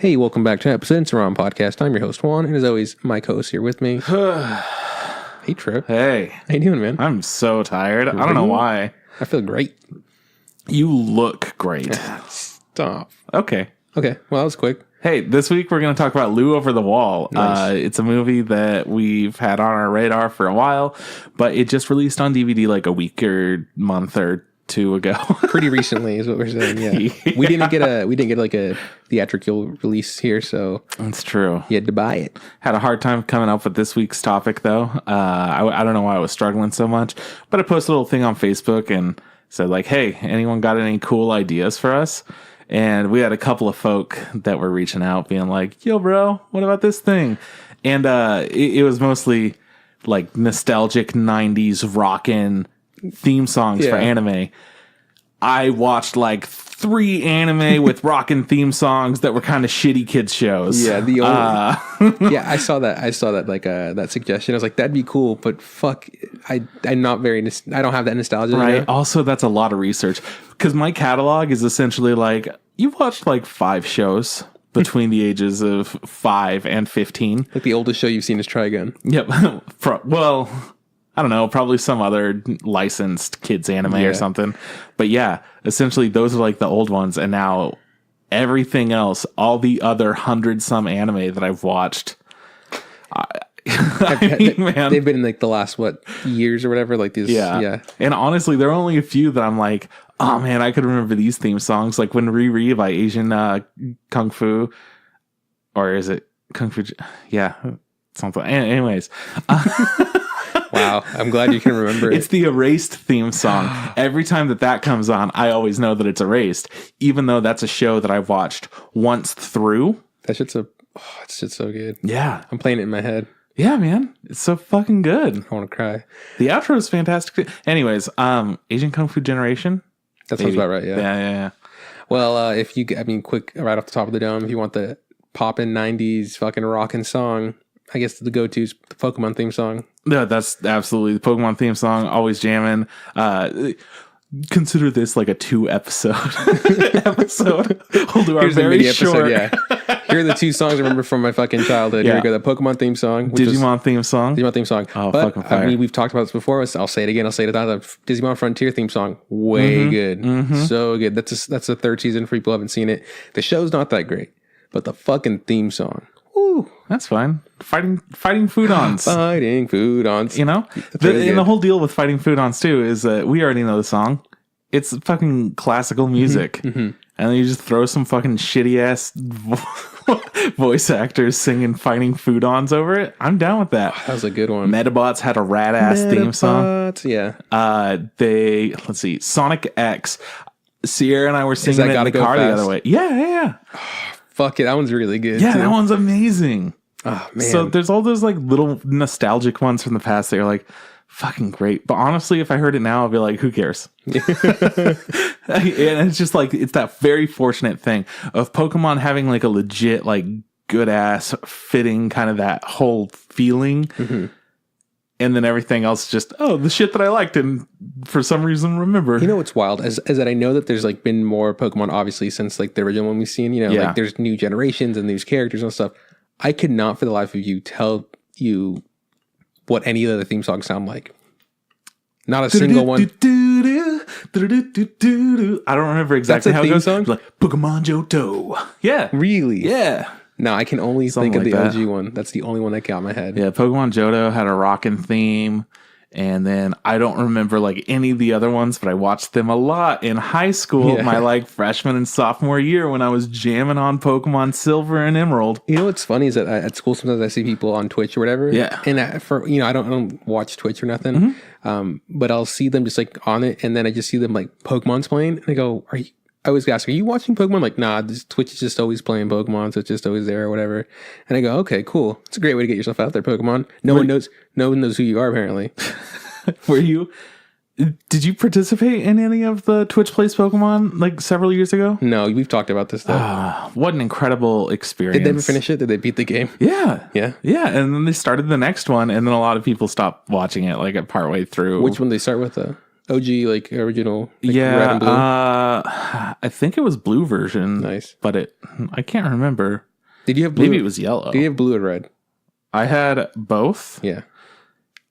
Hey, welcome back to an episode of SARU Podcast. I'm your host, Juan, and as always, my co-host here with me. Hey, Trip. Hey. How you doing, man? I'm so tired. I don't know why. I feel great. You look great. Stop. Okay. Okay, well, that was quick. Hey, this week we're going to talk about Lou Over the Wall. Nice. It's a movie that we've had on our radar for a while, but it just released on DVD like a week or month or two ago. Pretty recently is what we're saying, yeah. We didn't get like a theatrical release here, so That's true. you had to buy it. Had a hard time coming up with this week's topic, though. I don't know why I was struggling so much, but I posted a little thing on Facebook and said, like, hey, anyone got any cool ideas for us? And we had a couple of folk that were reaching out being like, yo, bro, what about this thing? And it was mostly like nostalgic 90s rockin' theme songs for anime. I watched like 3 anime with rockin' theme songs that were kind of shitty kids shows. Yeah, the old yeah, I saw that like that suggestion. I was like, that'd be cool, but fuck, I'm not very I don't have that nostalgia. Right. You know? Also, that's a lot of research because my catalog is essentially like you've watched like 5 shows between the ages of 5 and 15. Like the oldest show you've seen is Trigun. Yep. Well, I don't know, probably some other licensed kids anime or something. But yeah, essentially those are like the old ones. And now everything else, all the other 100-some anime that I've watched, man, they've been in like the last, years or whatever? Like these. Yeah. And honestly, there are only a few that I'm like, oh man, I could remember these theme songs. Like when Riri by Asian Kung Fu, or is it Kung Fu? Yeah, something. Anyways. Wow, I'm glad you can remember it. It's the Erased theme song. Every time that comes on, I always know that it's Erased, even though that's a show that I've watched once through. That shit's it's just so good. Yeah. I'm playing it in my head. Yeah, man. It's so fucking good. I want to cry. The outro is fantastic. Anyways, Asian Kung Fu Generation. That sounds about right, yeah. Yeah. Well, quick, right off the top of the dome, if you want the poppin' 90s fucking rockin' song, I guess the go-to is the Pokemon theme song. Yeah, that's absolutely the Pokemon theme song. Always jamming. Consider this like a 2-episode episode. We'll do our very short. Episode, yeah. Here are the 2 songs I remember from my fucking childhood. Yeah. Here we go. The Pokemon theme song. Digimon theme song. Oh, but, fucking fire. I mean, we've talked about this before. I'll say it again. I'll say it again. The Digimon Frontier theme song. Way good. Mm-hmm. So good. That's the 3rd season for people who haven't seen it. The show's not that great, but the fucking theme song. Ooh, that's fine. Fighting foodons. Fighting foodons. You know? And the whole deal with fighting foodons, too, is that we already know the song. It's fucking classical music. Mm-hmm. And then you just throw some fucking shitty-ass voice actors singing fighting foodons over it. I'm down with that. That was a good one. Metabots had a rad-ass theme song. Yeah. Let's see, Sonic X. Sierra and I were singing it in the car the other way. Yeah. Fuck it, that one's really good. Yeah, too. That one's amazing. Oh man. So there's all those like little nostalgic ones from the past that are like fucking great. But honestly, if I heard it now, I'd be like, who cares? And it's just like it's that very fortunate thing of Pokemon having like a legit, like good ass fitting kind of that whole feeling. Mm-hmm. And then everything else just, the shit that I liked and for some reason remember. You know what's wild? As that I know that there's like been more Pokemon obviously since like the original one we've seen, like there's new generations and these characters and stuff. I could not for the life of you tell you what any of the theme songs sound like. Not a single one. I don't remember exactly how it goes. Song? Like Pokemon Johto. Yeah. Really? Yeah. No, I can only think of the OG one. That's the only one that got in my head. Yeah, Pokemon Johto had a rockin' theme. And then I don't remember like any of the other ones, but I watched them a lot in high school, my like freshman and sophomore year when I was jamming on Pokemon Silver and Emerald. You know what's funny is that at school sometimes I see people on Twitch or whatever. Yeah. And I don't watch Twitch or nothing. Mm-hmm. But I'll see them just like on it, and then I just see them like Pokemon's playing, and I go, I always ask, are you watching Pokemon? Like, nah, this Twitch is just always playing Pokemon, so it's just always there or whatever. And I go, okay, cool. It's a great way to get yourself out there, Pokemon. No one knows who you are, apparently. Did you participate in any of the Twitch Plays Pokemon like several years ago? No, we've talked about this stuff. What an incredible experience. Did they ever finish it? Did they beat the game? Yeah. Yeah? Yeah, and then they started the next one, and then a lot of people stopped watching it like partway through. Which one did they start with? OG, like original, like yeah, red and blue? I think it was blue version. Nice. But I can't remember. Did you have blue? Maybe it was yellow. Did you have blue or red? I had both. Yeah.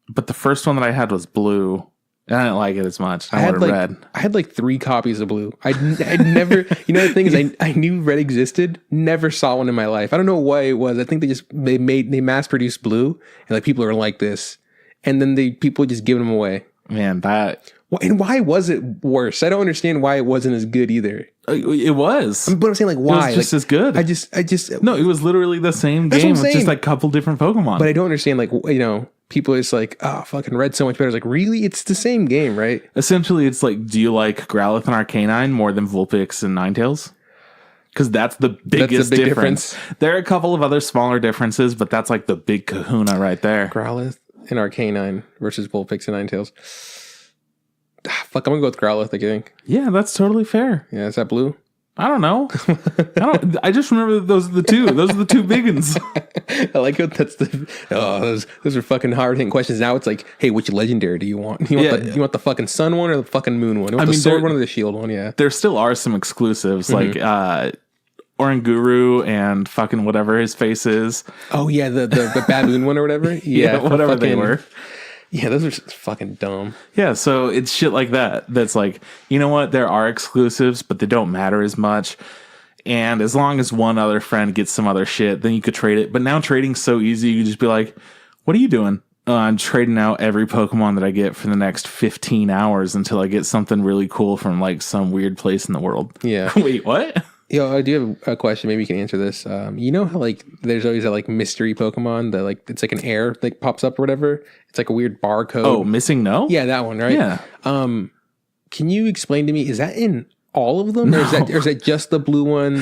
But the first one that I had was blue. And I didn't like it as much. I wanted red. I had like 3 copies of blue. I'd never, the thing is, I knew red existed, never saw one in my life. I don't know why it was. I think they mass produced blue, and like people are like this, and then people just giving them away. Man, that. And why was it worse? I don't understand why it wasn't as good either. It was. But I'm saying, like, why? It was just as good. I just. No, it was literally the same game with just like a couple different Pokemon. But I don't understand, like, people are just like, oh, fucking red's so much better. It's like, really? It's the same game, right? Essentially, it's like, do you like Growlithe and Arcanine more than Vulpix and Ninetales? Because that's the biggest difference. There are a couple of other smaller differences, but that's like the big kahuna right there. Growlithe and Arcanine versus Vulpix and Ninetales. Fuck, I'm gonna go with Growlithe, I think. Yeah, that's totally fair. Yeah, is that blue? I don't know. I just remember those are the two. Those are the two big ones. I like it. Those are fucking hard hitting questions. Now it's like, hey, which legendary do you want? You want the fucking sun one or the fucking moon one? You want the sword one or the shield one? Yeah. There still are some exclusives like OreGairu and fucking whatever his face is. Oh yeah, the baboon one or whatever. Yeah, whatever they were. Yeah, those are fucking dumb. Yeah, so it's shit like that. That's like, you know what? There are exclusives, but they don't matter as much. And as long as one other friend gets some other shit, then you could trade it. But now trading's so easy. You could just be like, what are you doing? I'm trading out every Pokemon that I get for the next 15 hours until I get something really cool from like some weird place in the world. Yeah. Wait, what? Yo, I do have a question. Maybe you can answer this. You know how like there's always a like mystery Pokemon that like it's like an air that pops up or whatever. It's like a weird barcode. Oh, Missing No? Yeah, that one, right? Yeah. Can you explain to me? Is that in all of them, or is that just the blue one?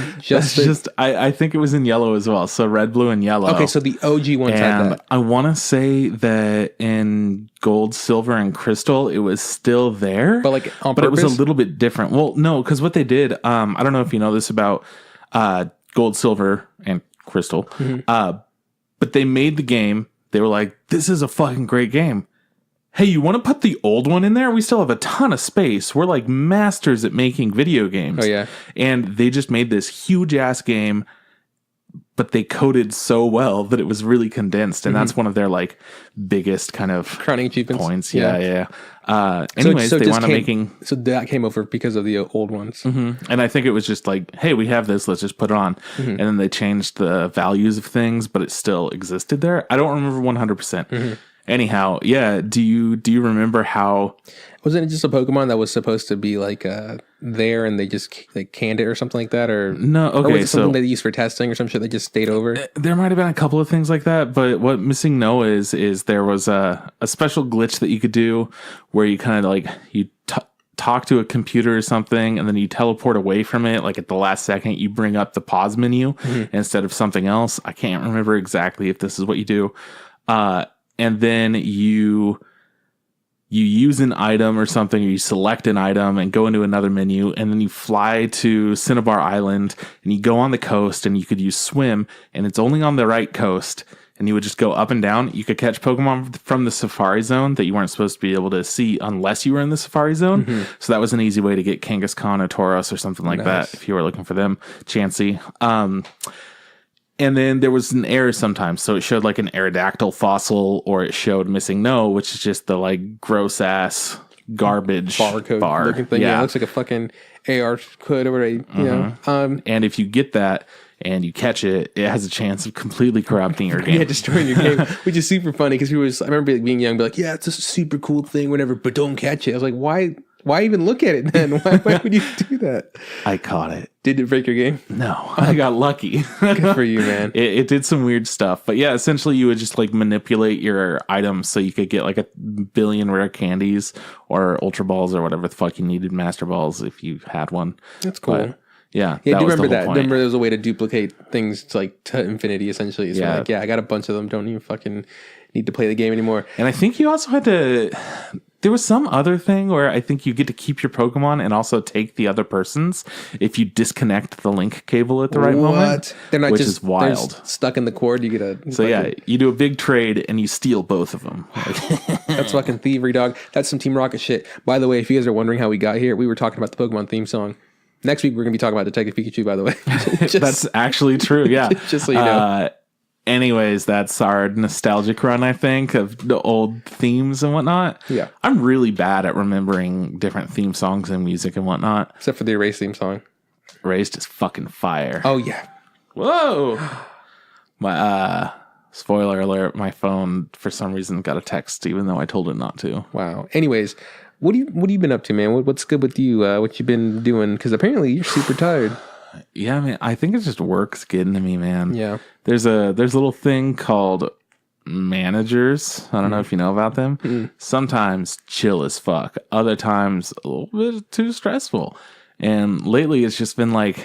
I think it was in yellow as well. So red, blue, and yellow. Okay, so the OG ones had that. I want to say that in gold, silver, and crystal, it was still there, but like on purpose? But it was a little bit different. Well, no, because what they did, I don't know if you know this about gold, silver, and crystal, but they made the game. They were like, "This is a fucking great game. Hey, you want to put the old one in there? We still have a ton of space. We're like masters at making video games." Oh, yeah. And they just made this huge ass game, but they coded so well that it was really condensed. And that's one of their like biggest kind of crowning achievements. Points. Yeah. Anyways, they wound up making. So that came over because of the old ones. And I think it was just like, hey, we have this, let's just put it on. And then they changed the values of things, but it still existed there. I don't remember 100%. Anyhow, yeah. Do you remember how? Wasn't it just a Pokemon that was supposed to be like there, and they just like canned it or something like that, or no? Okay, or was it something they used for testing or some shit that just stayed over? There might have been a couple of things like that, but what Missing No is there was a special glitch that you could do where you kind of like you talk to a computer or something, and then you teleport away from it. Like at the last second, you bring up the pause menu instead of something else. I can't remember exactly if this is what you do. And then you use an item or something, or you select an item and go into another menu, and then you fly to Cinnabar Island, and you go on the coast, and you could use swim, and it's only on the right coast, and you would just go up and down. You could catch Pokemon from the Safari Zone that you weren't supposed to be able to see unless you were in the Safari Zone. So that was an easy way to get Kangaskhan or Tauros or something like that if you were looking for them. Chansey. And then there was an error sometimes. So it showed like an Aerodactyl fossil, or it showed Missing No, which is just the like gross ass garbage barcode looking thing. Yeah, it looks like a fucking AR code or whatever. You know. And if you get that and you catch it, it has a chance of completely corrupting your game. Yeah, destroying your game, which is super funny because I remember being young, be like, yeah, it's a super cool thing, whatever, but don't catch it. I was like, why? Why even look at it then? Why would you do that? I caught it. Did it break your game? No, I got lucky. Good for you, man. It did some weird stuff. But yeah, essentially you would just like manipulate your items so you could get like 1 billion rare candies or Ultra Balls or whatever the fuck you needed, Master Balls if you had one. That's cool. But, yeah. Yeah, I do remember that. Remember there was a way to duplicate things to infinity essentially. So like, I got a bunch of them. Don't even fucking need to play the game anymore. And I think you also had to... There was some other thing where I think you get to keep your Pokemon and also take the other person's if you disconnect the link cable at the right moment. They're not which just is wild. They're stuck in the cord. You get a so yeah, you do a big trade and you steal both of them. That's fucking thievery, dog. That's some Team Rocket shit. By the way, if you guys are wondering how we got here, we were talking about the Pokemon theme song. Next week we're gonna be talking about Detective Pikachu, by the way. That's actually true. Yeah. Just so you know. Anyways, that's our nostalgic run, I think, of the old themes and whatnot. Yeah. I'm really bad at remembering different theme songs and music and whatnot. Except for the Erase theme song. Erased is fucking fire. Oh, yeah. Whoa. My spoiler alert, my phone for some reason got a text even though I told it not to. Wow. Anyways, what have you been up to, man? What's good with you? What you been doing? Because apparently you're super tired. Yeah, man. I think it's just work's getting to me, man. Yeah. There's a little thing called managers. I don't know if you know about them. Sometimes chill as fuck. Other times a little bit too stressful. And lately it's just been like,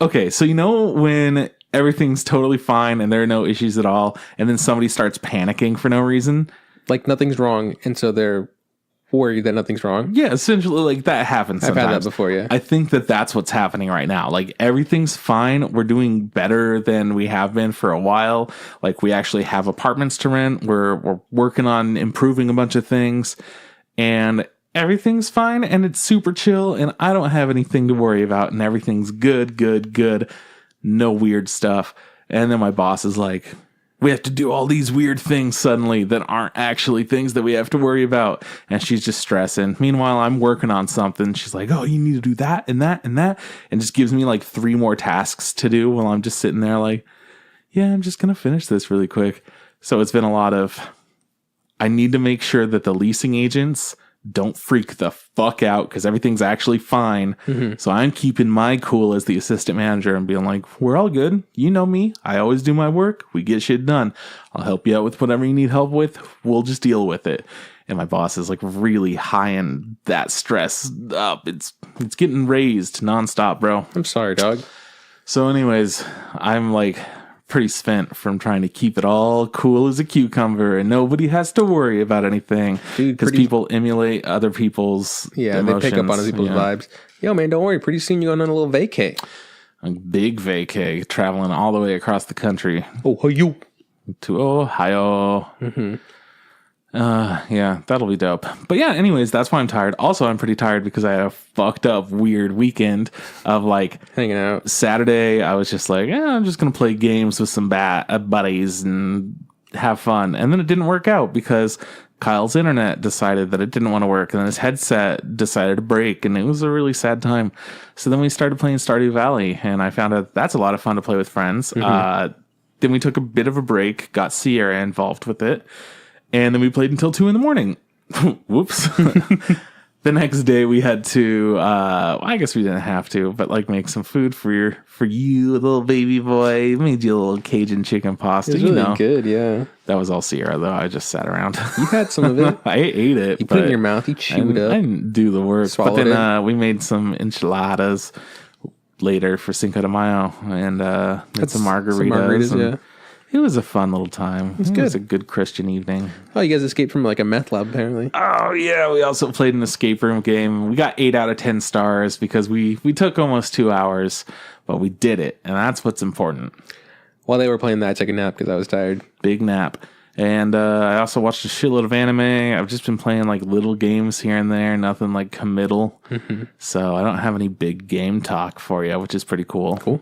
okay, so you know when everything's totally fine and there are no issues at all, and then somebody starts panicking for no reason? Like nothing's wrong, and so they're worried that nothing's wrong. Yeah, essentially, like that happens sometimes. I've had that before, yeah. I think that's what's happening right now. Like everything's fine. We're doing better than we have been for a while. Like we actually have apartments to rent. We're working on improving a bunch of things, and everything's fine, and it's super chill, and I don't have anything to worry about, and everything's good. No weird stuff. And then my boss is like, we have to do all these weird things suddenly that aren't actually things that we have to worry about. And she's just stressing. Meanwhile, I'm working on something. She's like, oh, you need to do that and that and that. And just gives me like 3 more tasks to do while I'm just sitting there like, yeah, I'm just going to finish this really quick. So it's been a lot of, I need to make sure that the leasing agents don't freak the fuck out because everything's actually fine. So I'm keeping my cool as the assistant manager and being like, we're all good. You know me. I always do my work. We get shit done. I'll help you out with whatever you need help with. We'll just deal with it. And my boss is like really high in that stress up. It's getting raised nonstop, bro. I'm sorry, dog. So anyways, I'm like pretty spent from trying to keep it all cool as a cucumber and nobody has to worry about anything because people emulate other people's emotions. They pick up on other people's vibes. Yo, man, don't worry. Pretty soon you're going on a little vacay. A big vacay, traveling all the way across the country. Ohio. To Ohio. Yeah, that'll be dope. But yeah, anyways, that's why I'm tired. Also, I'm pretty tired because I had a fucked up weird weekend of like hanging out. Saturday, I was just like, I'm just going to play games with some buddies and have fun. And then it didn't work out because Kyle's internet decided that it didn't want to work. And then his headset decided to break. And it was a really sad time. So then we started playing Stardew Valley. And I found out that's a lot of fun to play with friends. Then we took a bit of a break, got Sierra involved with it. And then we played until 2 a.m. Whoops. The next day we had to, I guess we didn't have to, but like make some food for you, little baby boy. Made you a little Cajun chicken pasta. It was really good, yeah. That was all Sierra though. I just sat around. You had some of it. I ate it. You put it in your mouth. You chewed up. I didn't do the work. Swallowed but then we made some enchiladas later for Cinco de Mayo and made some margaritas. Yeah. It was a fun little time. It was a good Christian evening. Oh, you guys escaped from like a meth lab, apparently. Oh, yeah. We also played an escape room game. We got 8 out of 10 stars because we took almost 2 hours, but we did it. And that's what's important. While they were playing that, I took a nap because I was tired. Big nap. And I also watched a shitload of anime. I've just been playing like little games here and there, nothing like committal. So I don't have any big game talk for you, which is pretty cool. Cool.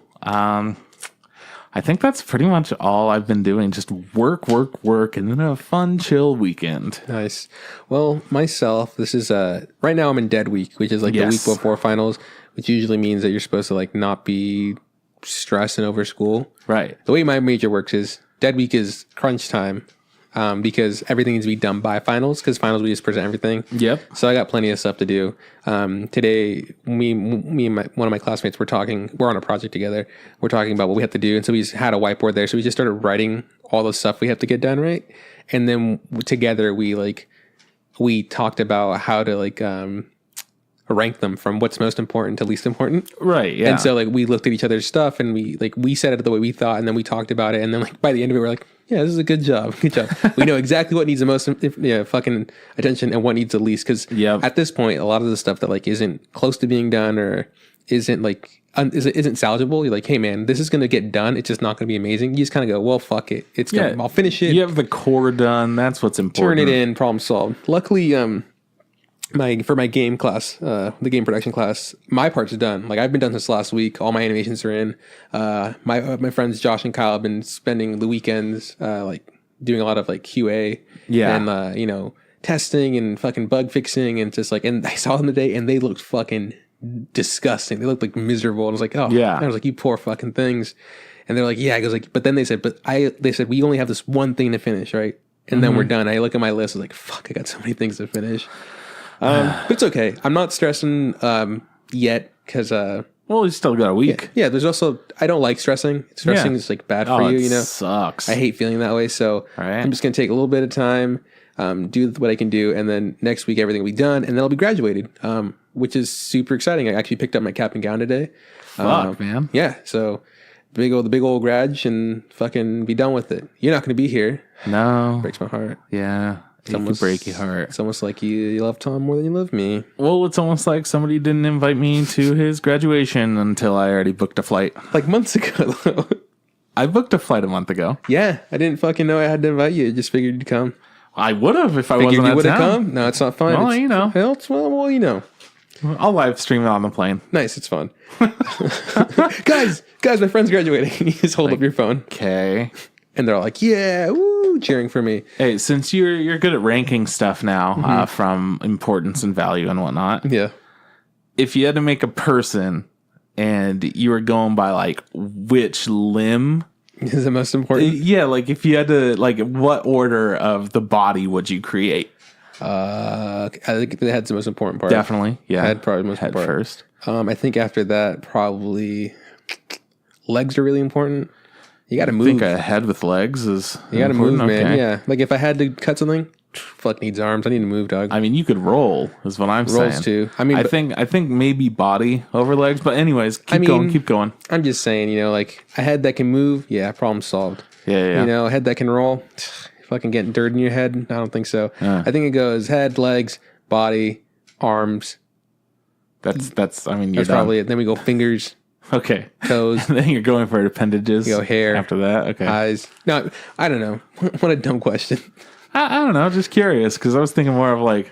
I think that's pretty much all I've been doing. Just work, and then a fun, chill weekend. Nice. Well, myself, this is right now I'm in dead week, which is like the week before finals, which usually means that you're supposed to like not be stressing over school. Right. The way my major works is dead week is crunch time. Because everything needs to be done by finals, because finals we just present everything. Yep. So I got plenty of stuff to do. Today, me and one of my classmates we're on a project together. We're talking about what we have to do, and so we just had a whiteboard there. So we just started writing all the stuff we have to get done, right? And then together we talked about how to rank them from what's most important to least important. Right. Yeah. And so like we looked at each other's stuff and we said it the way we thought, and then we talked about it, and then like by the end of it we're like, yeah, this is a good job. We know exactly what needs the most fucking attention and what needs the least, because at this point a lot of the stuff that like isn't close to being done or isn't like isn't salvageable, you're like, hey man, this is gonna get done, it's just not gonna be amazing. You just kind of go, well, fuck it, I'll finish it. You have the core done. That's what's important. Turn it in, problem solved. Luckily for my game class, the game production class, my part's done. Like I've been done since last week. All my animations are in. My friends Josh and Kyle have been spending the weekends like doing a lot of like QA and you know, testing and fucking bug fixing and just like, and I saw them today and they looked fucking disgusting. They looked like miserable. And I was like, oh yeah. And I was like, you poor fucking things. And they're like, yeah. I goes like, but then they said, they said we only have this one thing to finish, right? And then we're done. I look at my list. I was like, fuck, I got so many things to finish. But it's okay. I'm not stressing yet because well, you still got a week. Yeah, there's also I don't like stressing. Stressing is like bad for you. You know, sucks. I hate feeling that way. So I'm just gonna take a little bit of time, do what I can do, and then next week everything will be done, and then I'll be graduated, which is super exciting. I actually picked up my cap and gown today. Fuck, man. Yeah, so the big old grad and fucking be done with it. You're not gonna be here. No, breaks my heart. Yeah. It could break your heart. It's almost like you love Tom more than you love me. Well, it's almost like somebody didn't invite me to his graduation until I already booked a flight. Like months ago, though. I booked a flight a month ago. Yeah, I didn't fucking know I had to invite you. I just figured you'd come. I would have if I wasn't out of town. Come? No, it's not fun. Well, you know. Well, you know. I'll live stream it on the plane. Nice, it's fun. guys, my friend's graduating. You just hold up your phone. Okay. And they're all like, yeah, woo, cheering for me. Hey, since you're good at ranking stuff now, from importance and value and whatnot. Yeah. If you had to make a person and you were going by like which limb is the most important? Yeah, like if you had to, like what order of the body would you create? I think the head's the most important part. Definitely. Yeah. Head probably the most important. First. I think after that, probably legs are really important. You got to move. I think a head with legs is you got to move, man. Okay. Yeah. Like if I had to cut something, fuck needs arms. I need to move, dog. I mean, you could roll is what I'm saying. Rolls too. I mean, I think maybe body over legs, but anyways, keep going. I'm just saying, you know, like a head that can move. Yeah. Problem solved. Yeah. You know, a head that can roll. Fucking getting dirt in your head. I don't think so. I think it goes head, legs, body, arms. That's I mean, that's probably it. Then we go fingers. Okay. Toes. And then you're going for appendages. You go hair. After that. Okay. Eyes. No, I don't know. What a dumb question. I don't know. Just curious because I was thinking more of like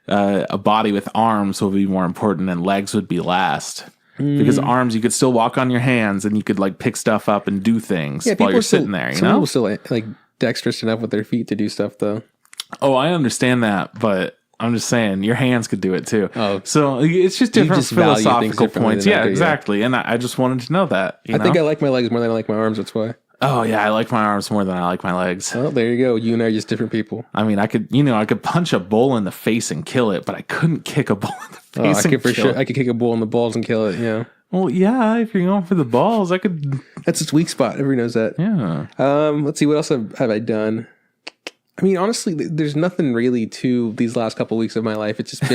a body with arms would be more important and legs would be last. Because arms, you could still walk on your hands and you could like pick stuff up and do things while you're sitting there. You know, people still like dexterous enough with their feet to do stuff though. Oh, I understand that, but I'm just saying your hands could do it too. Oh, so it's just different philosophical points. Yeah, exactly. And I just wanted to know that. I think I like my legs more than I like my arms. That's why. Oh yeah, I like my arms more than I like my legs. Oh, there you go. You and I are just different people. I mean, I could punch a bull in the face and kill it, but I couldn't kick a bull in the face. I could kick a bull in the balls and kill it. Yeah. Well, yeah. If you're going for the balls, I could. That's its weak spot. Everybody knows that. Yeah. Let's see. What else have I done? I mean, honestly, there's nothing really to these last couple of weeks of my life. It's just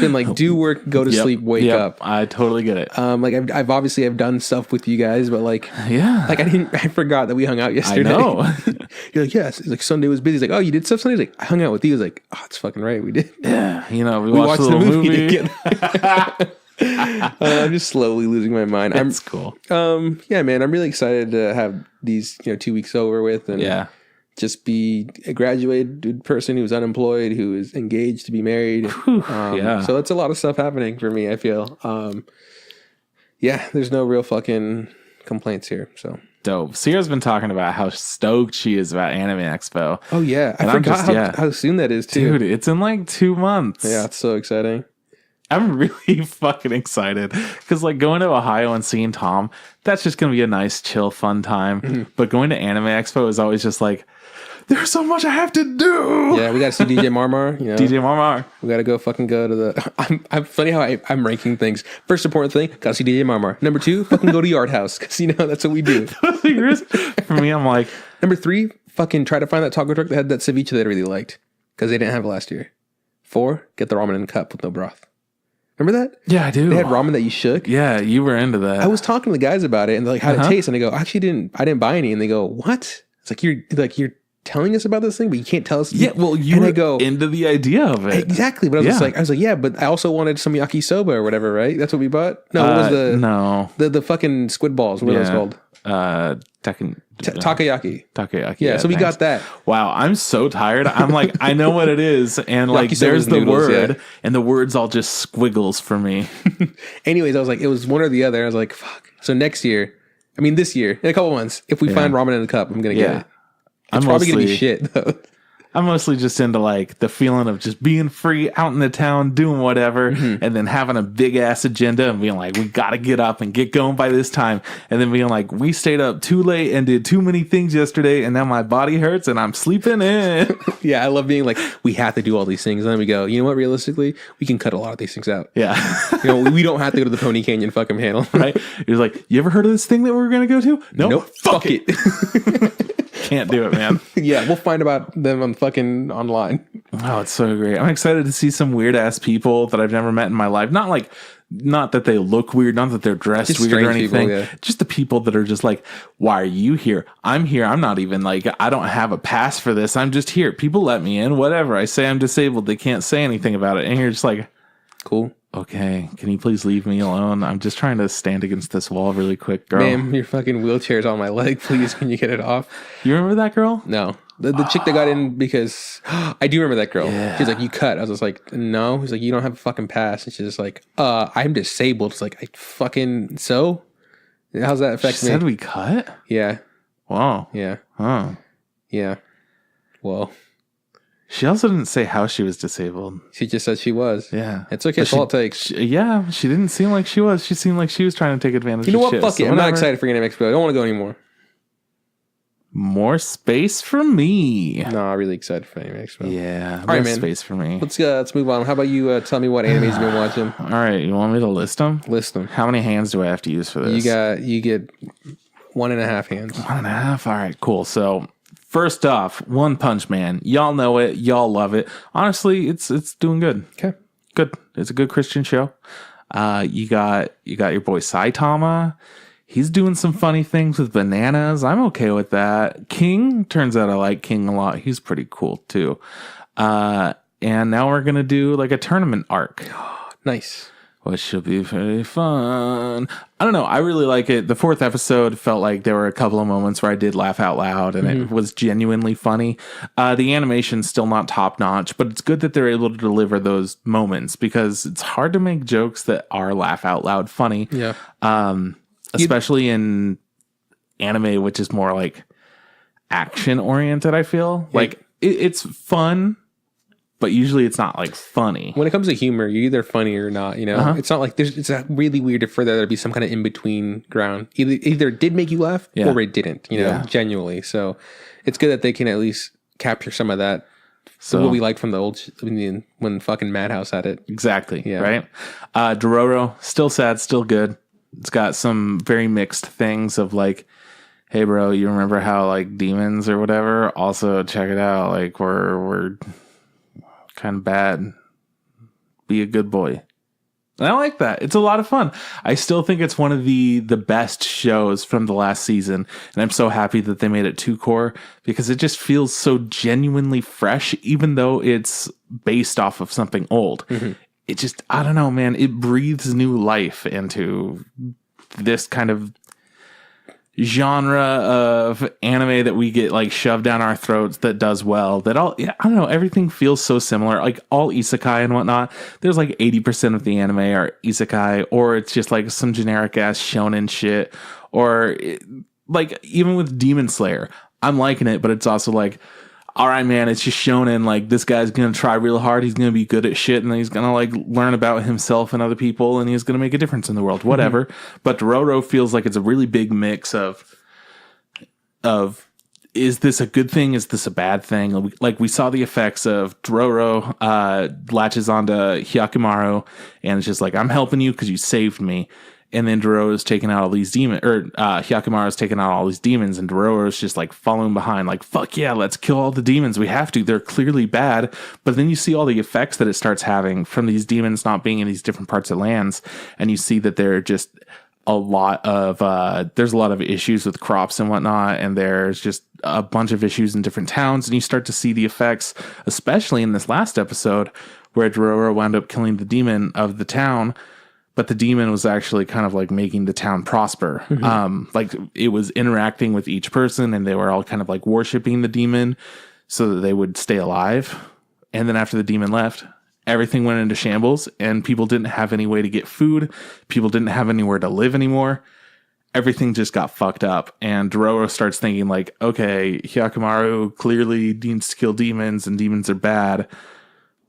been like do work, go to sleep, wake up. I totally get it. Like I've done stuff with you guys, but like like I forgot that we hung out yesterday. I know. You're like, yes. It's like Sunday was busy. He's like, oh, you did stuff Sunday? He's like, I hung out with you. He's like, oh, it's fucking right, we did. Yeah, you know, we watched the movie together. I'm just slowly losing my mind. That's cool. Yeah, man, I'm really excited to have these 2 weeks over with and just be a graduated person who's unemployed, who is engaged to be married. So it's a lot of stuff happening for me, I feel. There's no real fucking complaints here. So dope. Sierra's been talking about how stoked she is about Anime Expo. Oh yeah. I forgot how soon that is too. Dude, it's in like 2 months. Yeah, it's so exciting. I'm really fucking excited because like going to Ohio and seeing Tom, that's just going to be a nice, chill, fun time. But going to Anime Expo is always just like, there's so much I have to do. Yeah, we got to see DJ Marmar. DJ Marmar. We got to go to the... I'm funny how I'm ranking things. First important thing, got to see DJ Marmar. Number 2, fucking go to Yard House because, that's what we do. For me, I'm like... Number 3, fucking try to find that taco truck that had that ceviche that I really liked because they didn't have it last year. 4, get the ramen in a cup with no broth. Remember that? Yeah, I do. They had ramen that you shook. Yeah, you were into that. I was talking to the guys about it and they're like, how'd it taste? And I go, actually I didn't buy any. And they go, what? It's like, you're telling us about this thing, but you can't tell us. Yeah, well, you were into the idea of it. Exactly. But I was like, yeah, but I also wanted some yakisoba or whatever, right? That's what we bought? No, what was the fucking squid balls? What are those called? Takoyaki. Takoyaki. Yeah, so we thanks. got that. Wow, I'm so tired. I'm like, I know what it is, and like, there's the noodles, word, and the word's all just squiggles for me. Anyways, I was like, it was one or the other. I was like, fuck. So next year, I mean this year, in a couple months, if we find ramen in a cup, I'm gonna get it. It's probably gonna be shit though. I'm mostly just into like the feeling of just being free out in the town, doing whatever, and then having a big ass agenda and being like, we got to get up and get going by this time. And then being like, we stayed up too late and did too many things yesterday. And now my body hurts and I'm sleeping in. Yeah. I love being like, we have to do all these things. And then we go, you know what? Realistically, we can cut a lot of these things out. Yeah. We don't have to go to the Pony Canyon fucking panel. Right. You're like, you ever heard of this thing that we were going to go to? Nope. Fuck it. Can't do it, man. Yeah, we'll find about them on fucking online. Oh, it's so great. I'm excited to see some weird ass people that I've never met in my life. Not that they look weird, not that they're dressed just weird or anything. People, yeah. Just the people that are just like, why are you here? I'm here. I'm not even like, I don't have a pass for this. I'm just here. People let me in, whatever. I say I'm disabled. They can't say anything about it. And you're just like, cool. Okay, can you please leave me alone? I'm just trying to stand against this wall really quick, girl. Ma'am, your fucking wheelchair's on my leg. Please, can you get it off? You remember that girl? No. The chick that got in because... I do remember that girl. Yeah. She's like, you cut. I was just like, no. He's like, you don't have a fucking pass. And she's just like, I'm disabled. It's like, I fucking... So? How's that affect me? She said we cut? Yeah. Wow. Yeah. Huh. Yeah. Well... She also didn't say how she was disabled. She just said she was. Yeah. It's okay. It's all it takes. She didn't seem like she was. She seemed like she was trying to take advantage of shit. You know what? Fuck it. I'm not excited for Anime Expo. I don't want to go anymore. More space for me. No, I'm really excited for Anime Expo. Yeah. All right, man. Space for me. Let's move on. How about you tell me what animes you've been watching? All right. You want me to list them? List them. How many hands do I have to use for this? You get 1.5 hands. 1.5? All right, cool. So... First off, One Punch Man. Y'all know it. Y'all love it. Honestly, it's doing good. Okay. Good. It's a good Christian show. You got your boy Saitama. He's doing some funny things with bananas. I'm okay with that. King, turns out I like King a lot. He's pretty cool too. And now we're going to do like a tournament arc. Nice. Which should be very fun. I don't know. I really like it. The 4th episode felt like there were a couple of moments where I did laugh out loud and it was genuinely funny. The animation's still not top notch, but it's good that they're able to deliver those moments because it's hard to make jokes that are laugh out loud funny. Yeah. Especially in anime, which is more like action oriented, I feel. Yeah. Like it's fun. But usually it's not like funny. When it comes to humor, you're either funny or not, you know? It's not like it's really weird for there to be some kind of in-between ground. Either it did make you laugh or it didn't, you know, genuinely. So it's good that they can at least capture some of that. So what we liked from the old, when fucking Madhouse had it. Exactly. Yeah. Right. Dororo, still sad, still good. It's got some very mixed things of like, hey bro, you remember how like demons or whatever? Also check it out. Like we're kind of bad. Be a good boy. And I like that. It's a lot of fun. I still think it's one of the best shows from the last season. And I'm so happy that they made it 2-core because it just feels so genuinely fresh, even though it's based off of something old. Mm-hmm. It just, I don't know, man. It breathes new life into this kind of genre of anime that we get like shoved down our throats that does well. That all, I don't know, everything feels so similar. Like all isekai and whatnot, there's like 80% of the anime are isekai, or it's just like some generic ass shonen shit, or like even with Demon Slayer, I'm liking it, but it's also like, all right, man, it's just shonen. Like this guy's gonna try real hard. He's gonna be good at shit, and then he's gonna like learn about himself and other people, and he's gonna make a difference in the world. Whatever. Mm-hmm. But Dororo feels like it's a really big mix of is this a good thing? Is this a bad thing? Like we saw the effects of Dororo latches onto Hyakumaru, and it's just like, I'm helping you because you saved me. And then Dororo's taking out all these demons, or Hyakumaru's taking out all these demons, and Dororo's just like following behind, like, fuck yeah, let's kill all the demons. We have to. They're clearly bad. But then you see all the effects that it starts having from these demons not being in these different parts of lands, and you see that they're just a lot of, there's a lot of issues with crops and whatnot, and there's just a bunch of issues in different towns, and you start to see the effects, especially in this last episode, where Dororo wound up killing the demon of the town. but the demon was actually kind of like making the town prosper. Like it was interacting with each person, and they were all kind of like worshiping the demon so that they would stay alive. And then after the demon left, everything went into shambles, and people didn't have any way to get food. People didn't have anywhere to live anymore. Everything just got fucked up. And Dororo starts thinking like, okay, Hyakumaru clearly needs to kill demons, and demons are bad.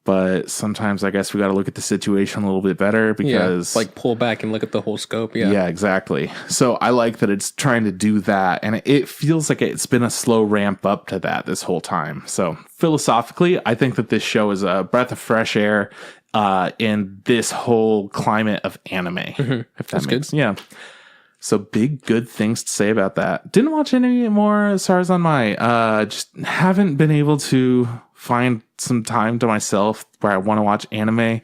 But sometimes I guess we got to look at the situation a little bit better because... like pull back and look at the whole scope. Yeah. Yeah, exactly. So I like that it's trying to do that. And it feels like it's been a slow ramp up to that this whole time. So philosophically, I think that this show is a breath of fresh air in this whole climate of anime. If that's good. Yeah. So big good things to say about that. Didn't watch any more Sarazanmai. Just haven't been able to find some time to myself where I want to watch anime.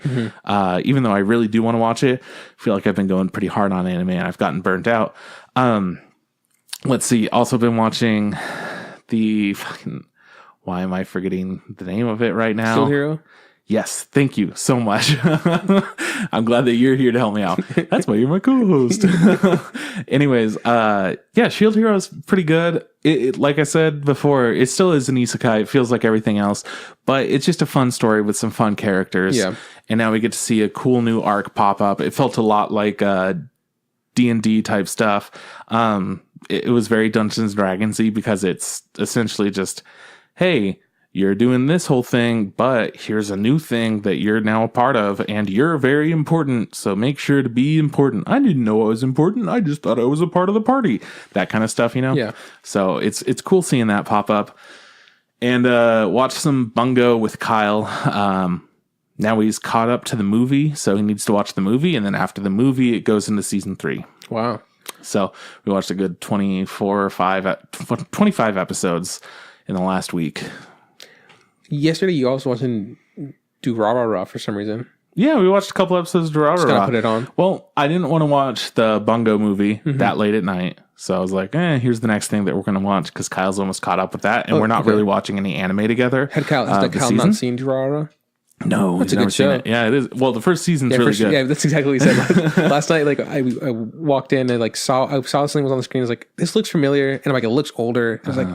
Even though I really do want to watch it, I feel like I've been going pretty hard on anime and I've gotten burnt out. Let's see. Also been watching the fucking, why am I forgetting the name of it right now? Shield Hero? Yes, thank you so much. I'm glad that you're here to help me out. That's why you're my co-host. Anyways, yeah, Shield Hero is pretty good. It, like I said before, it still is an isekai. It feels like everything else, but it's just a fun story with some fun characters. Yeah. And now we get to see a cool new arc pop up. It felt a lot like D&D type stuff. It was very Dungeons & Dragons-y because it's essentially just, hey, you're doing this whole thing, but here's a new thing that you're now a part of, and you're very important, so make sure to be important. I didn't know I was important. I just thought I was a part of the party. That kind of stuff, you know? Yeah. So it's cool seeing that pop up. And watch some Bungo with Kyle. Now he's caught up to the movie, so he needs to watch the movie, and then after the movie, it goes into season 3. Wow. So we watched a good 25 episodes in the last week. Yesterday, you also watching Durarara for some reason. Yeah, we watched a couple episodes of Durarara. Just gotta put it on. Well, I didn't want to watch the Bungo movie that late at night. So I was like, here's the next thing that we're going to watch because Kyle's almost caught up with that. And we're not really watching any anime together. Has Kyle not seen Durarara? No, that's a good show. Yeah, it is. Well, the first season's really good. Yeah, that's exactly what he said. Last night, like I walked in and saw something was on the screen. I was like, this looks familiar. And I'm like, it looks older. I was like,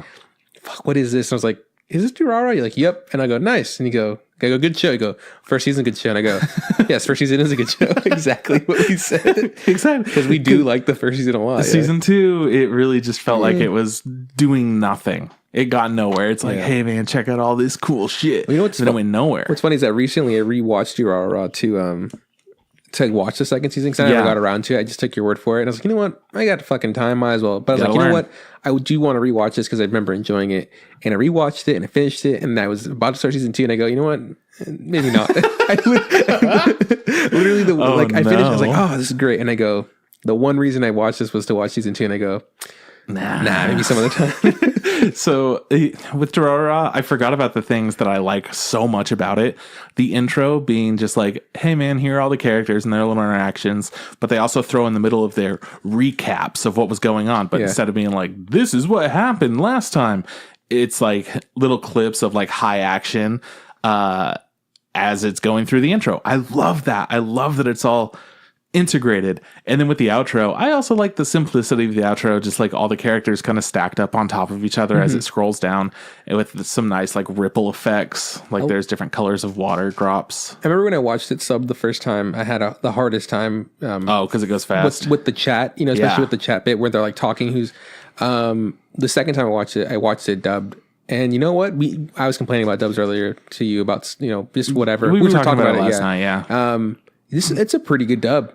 fuck, what is this? And I was like, is this Durarara? You're like, yep. And I go, nice. And you go, I go, good show. You go, first season, good show. And I go, yes, first season is a good show. Exactly what we said. Exactly. Because we do like the first season a lot. Season 2, it really just felt like it was doing nothing. It got nowhere. It's like, hey man, check out all this cool shit. Well, you know what's it went nowhere. What's funny is that recently I rewatched Durarara to watch the second season because I never got around to it. I just took your word for it. And I was like, you know what? I got fucking time. Might as well. But I was like, you know what? I do want to rewatch this because I remember enjoying it. And I rewatched it and I finished it. And I was about to start season 2. And I go, you know what? Maybe not. Literally, I finished. I was like, oh, this is great. And I go, the one reason I watched this was to watch season 2. And I go, nah, maybe some other time. So with Durarara, I forgot about the things that I like so much about it. The intro being just like, hey man, here are all the characters and their little interactions, but they also throw in the middle of their recaps of what was going on. But instead of being like, this is what happened last time, it's like little clips of like high action as it's going through the intro. I love that. I love that it's all integrated. And then with the outro, I also like the simplicity of the outro, just like all the characters kind of stacked up on top of each other as it scrolls down, and with some nice like ripple effects, like there's different colors of water drops. I remember when I watched it subbed the first time, I had the hardest time because it goes fast with the chat, especially with the chat bit where they're like talking. The second time I watched it dubbed. And you know what? I was complaining about dubs earlier to you about just whatever. We were talking about it last night, yeah. It's a pretty good dub,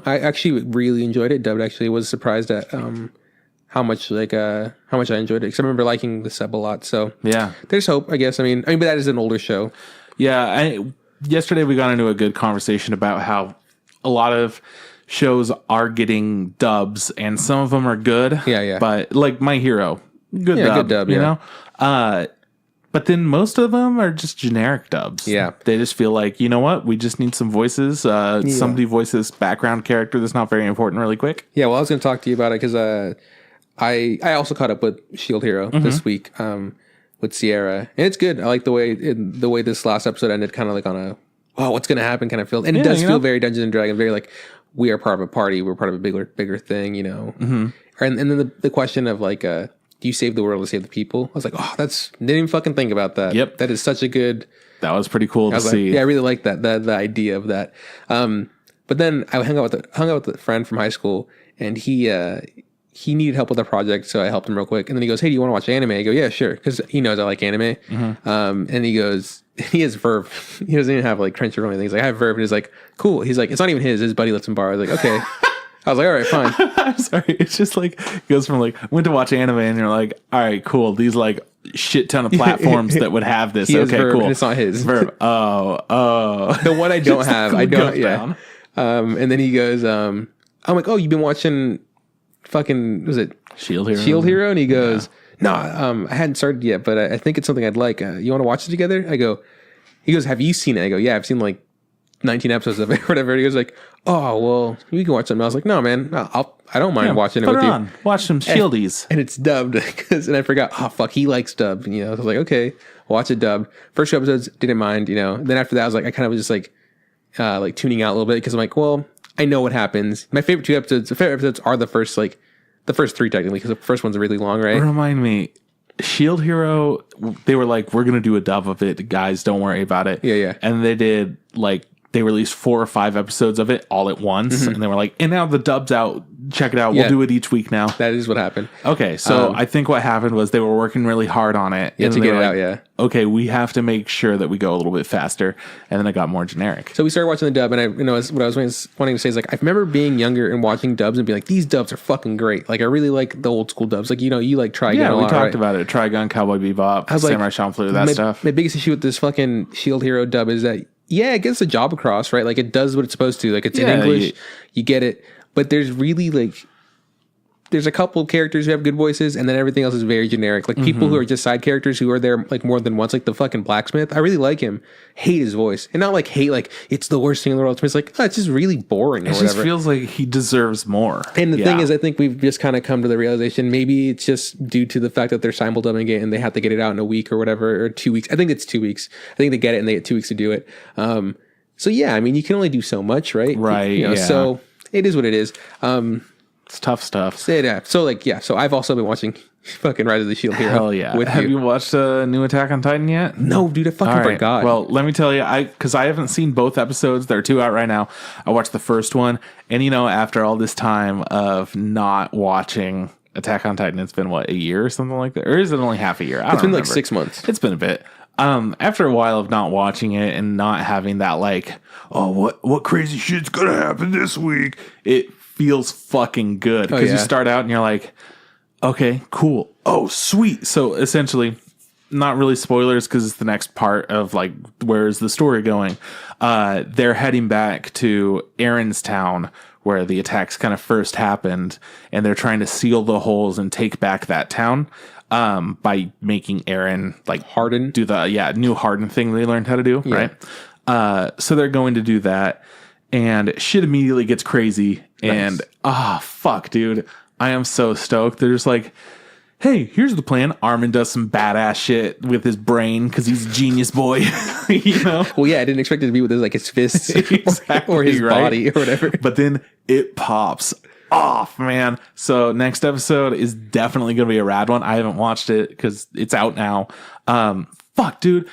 I actually really enjoyed it. Dubbed actually was surprised at how much I enjoyed it because I remember liking the sub a lot. So yeah, there's hope, I guess. I mean, but that is an older show. Yeah, yesterday we got into a good conversation about how a lot of shows are getting dubs, and some of them are good. Yeah. But like My Hero, good dub, you know. But then most of them are just generic dubs. Yeah. They just feel like, you know what? We just need some voices. Somebody voices background character that's not very important really quick. Yeah, well, I was going to talk to you about it because I also caught up with Shield Hero this week with Sierra. And it's good. I like the way this last episode ended kind of like on a, what's going to happen kind of feel. And it does feel very Dungeons & Dragons, very like, we are part of a party. We're part of a bigger thing, you know? And then the question of like, do you save the world or save the people? I was like, oh, didn't even fucking think about that. Yep. That is such a good. That was pretty cool to see. Like, yeah, I really like that, the idea of that. But then I hung out with a friend from high school, and he needed help with a project, so I helped him real quick. And then he goes, "Hey, do you want to watch anime?" I go, "Yeah, sure," because he knows I like anime. And he goes, he has Verve. He doesn't even have like Crunchyroll or anything. He's like, "I have Verve," and he's like, "Cool." He's like, "It's not even his. His buddy lets him borrow." I was like, "Okay." I was like, all right, fine. I'm sorry. It's just like goes from like went to watch anime and you're like, all right, cool. These like shit ton of platforms that would have this. He okay, Verve, cool. And it's not his. Verve. Oh. The one I don't have. I don't. Yeah. Down. And then he goes, I'm like, oh, you've been watching fucking, was it Shield Hero? Shield Hero? And he goes, no, I hadn't started yet, but I think it's something I'd like. You want to watch it together? He goes, have you seen it? I go, yeah, I've seen like 19 episodes of it or whatever. He goes like, oh, well, you can watch something. I was like, no, man, I don't mind watching it with you. Watch some Shieldies. And it's dubbed and I forgot, oh, fuck, he likes dubbed, you know. So I was like, okay, watch it dubbed. First 2 episodes, didn't mind, you know. Then after that, I was like, I kind of was just like tuning out a little bit because I'm like, well, I know what happens. My favorite 2 episodes, are the first 3 technically, because the first one's really long, right? Remind me, Shield Hero, they were like, we're going to do a dub of it. Guys, don't worry about it. Yeah. And they did like, they released 4 or 5 episodes of it all at once. And they were like, and now the dub's out. Check it out. We'll do it each week now. That is what happened. Okay. So I think what happened was they were working really hard on it. Yeah, to get it out, yeah. Okay, we have to make sure that we go a little bit faster. And then it got more generic. So we started watching the dub, and what I was wanting to say is like, I remember being younger and watching dubs and being like, these dubs are fucking great. Like, I really like the old school dubs. Like, you know, you like Trigun a lot, we talked about it. Trigun, Cowboy Bebop, Samurai Champloo, that stuff. My biggest issue with this fucking Shield Hero dub is that, yeah, it gets the job across, right? Like, it does what it's supposed to. Like, it's in English, you get it. But there's really, like, there's a couple of characters who have good voices, and then everything else is very generic. Like, people who are just side characters who are there, like, more than once, like the fucking blacksmith. I really like him. Hate his voice. And not, like, hate, like, it's the worst thing in the world. It's like, oh, it's just really boring or whatever. It just feels like he deserves more. And the thing is, I think we've just kind of come to the realization, maybe it's just due to the fact that they're simuldubbing it and they have to get it out in a week or whatever, or 2 weeks. I think it's 2 weeks. I think they get it and they get 2 weeks to do it. So yeah, I mean, you can only do so much, right? Right. You know, so it is what it is. It's tough stuff. So I've also been watching fucking Rise of the Shield Hero. Hell yeah. Have you watched a new Attack on Titan yet? No, dude, I fucking forgot. Well, let me tell you, because I haven't seen both episodes. There are 2 out right now. I watched the first one, and you know, after all this time of not watching Attack on Titan, it's been what, a year or something like that? Or is it only half a year? It's been like 6 months. It's been a bit. After a while of not watching it and not having that like, oh, what crazy shit's gonna happen this week? It feels fucking good because you start out and you're like, okay, cool. Oh, sweet. So essentially, not really spoilers because it's the next part of like, where is the story going? They're heading back to Aaron's town where the attacks kind of first happened, and they're trying to seal the holes and take back that town. By making Aaron like harden, do the new harden thing they learned how to do, right? So they're going to do that, and shit immediately gets crazy. Nice. And fuck, dude, I am so stoked. They're just like, hey, here's the plan. Armin does some badass shit with his brain because he's a genius boy, you know? Well, yeah, I didn't expect it to be with his fists exactly, or his body or whatever. But then it pops off, man. So next episode is definitely going to be a rad one. I haven't watched it because it's out now. Fuck, dude.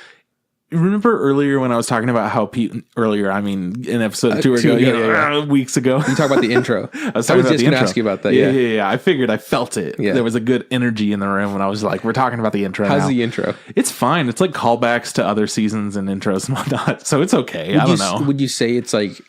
Remember earlier when I was talking about how I mean in episode 2 ago, weeks ago. You talk about the intro. I was just going to ask you about that. Yeah. I figured I felt it. Yeah. There was a good energy in the room when I was like, we're talking about the intro. How's the intro? It's fine. It's like callbacks to other seasons and intros and whatnot. So it's okay. I don't know. Would you say it's like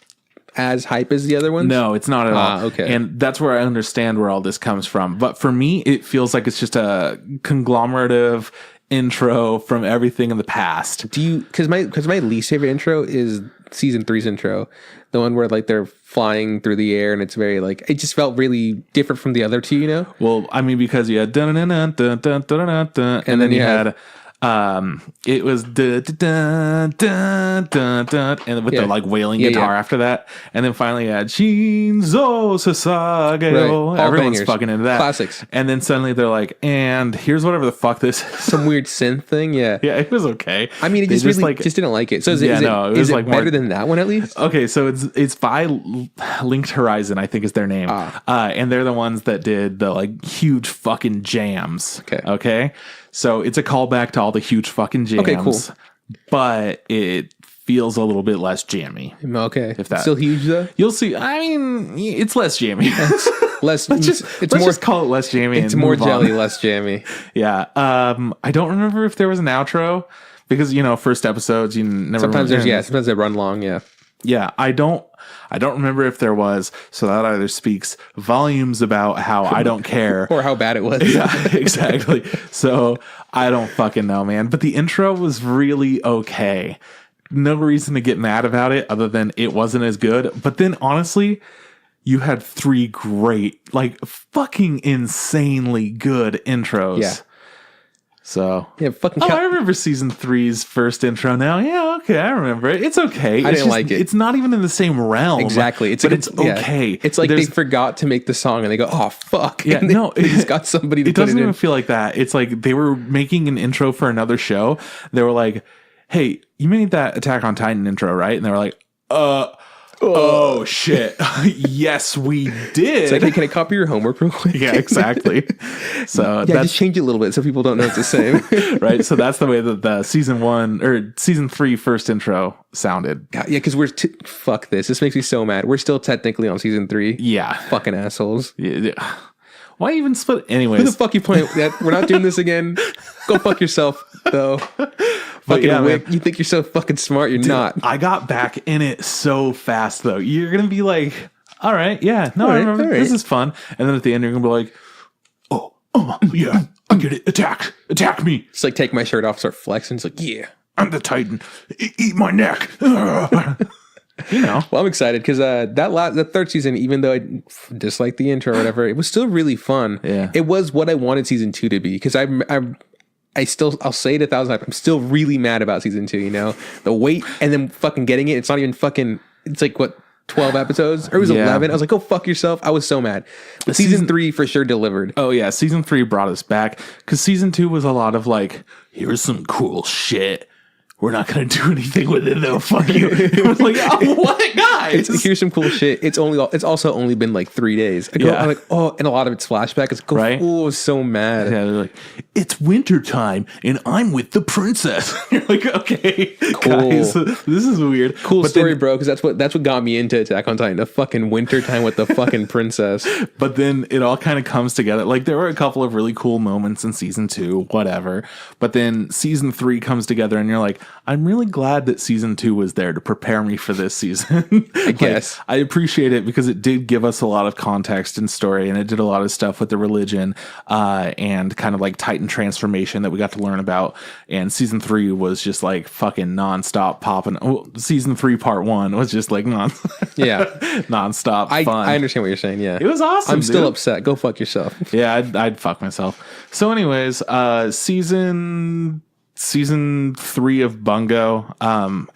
as hype as the other ones? No, it's not at all. Okay. And that's where I understand where all this comes from. But for me, it feels like it's just a conglomerative intro from everything in the past. Do you, because my least favorite intro is season 3's intro, the one where like they're flying through the air and it's very like, it just felt really different from the other 2, you know? Well, I mean, because you had dun dun dun dun dun dun dun, and then you had It was dun, dun, dun, dun, dun, and with the like wailing guitar after that, and then finally had Shinzo Sasageo. Right. Everyone's bangers. fucking into that. Classics. And then suddenly they're like, and here's whatever the fuck this is. Some weird synth thing. Yeah. Yeah, it was okay. I mean, it just really just didn't like it. So is it like better than that one at least? Okay, so it's by Linked Horizon, I think is their name. And they're the ones that did the like huge fucking jams. Okay. So it's a callback to all the huge fucking jams. Okay, cool. But it feels a little bit less jammy. Okay. If that's still huge though? You'll see. I mean, it's less jammy. Let's just call it less jammy. It's more jelly, less jammy. Yeah. I don't remember if there was an outro because first episodes you never. Sometimes sometimes they run long. Yeah. Yeah. I don't remember if there was, so that either speaks volumes about how I don't care. Or how bad it was. Yeah, exactly. So I don't fucking know, man. But the intro was really okay. No reason to get mad about it other than it wasn't as good. But then honestly, you had 3 great, like fucking insanely good intros. Yeah. So yeah, fucking. I remember season 3's first intro now. Yeah, okay, I remember it. It's okay. I didn't like it. It's not even in the same realm. Exactly. It's okay. Yeah. It's like they forgot to make the song and they go, oh fuck. Yeah, no, they just got somebody to it put it in. It doesn't even feel like that. It's like they were making an intro for another show. They were like, hey, you made that Attack on Titan intro, right? And they were like, oh shit. Yes, we did. It's like, hey, can I copy your homework real quick? Yeah, exactly. So just change it a little bit so people don't know it's the same. Right. So that's the way that the season 3 first intro sounded. Yeah, because we're fuck this. This makes me so mad. We're still technically on season 3. Yeah. Fucking assholes. Yeah. Why even split? Anyways. Who the fuck you playing with? We're not doing this again. Go fuck yourself, though. Fucking you think you're so fucking smart, you're not. I got back in it so fast though. You're gonna be like, all right, yeah, no, I remember this is fun. And then at the end you're gonna be like, oh yeah, I get it. Attack me. Just like take my shirt off, start flexing. It's like, yeah, I'm the Titan. Eat my neck. Well, I'm excited because that third season, even though I disliked the intro or whatever, it was still really fun. Yeah, it was what I wanted season 2 to be because I'll say it 1,000 times. I'm still really mad about season 2, the wait and then fucking getting it. It's not even fucking, it's like what, 12 episodes? Or it was 11. I was like, go fuck yourself. I was so mad. But season 3 for sure delivered. Oh yeah. Season 3 brought us back because season 2 was a lot of like, here's some cool shit. We're not going to do anything with it though. Fuck you. It was like, oh, what, guys? Here's some cool shit. It's also only been like 3 days. I'm like, oh, and a lot of it's flashback. It's cool. Right? Oh, I was so mad. Yeah, they're like, it's winter time and I'm with the princess. You're like, okay, cool. Guys, this is weird. Cool story, bro. Because that's what got me into Attack on Titan. The fucking winter time with the fucking princess. But then it all kind of comes together. Like there were a couple of really cool moments in season 2, whatever. But then season 3 comes together and you're like, I'm really glad that season 2 was there to prepare me for this season. I guess. I appreciate it because it did give us a lot of context and story, and it did a lot of stuff with the religion and kind of like Titan transformation that we got to learn about. And season 3 was just like fucking nonstop popping. Oh, season 3 part 1 was just like nonstop fun. I understand what you're saying. Yeah, it was awesome. I'm still upset. Go fuck yourself. Yeah, I'd fuck myself. So, anyways, season 3 of Bungo.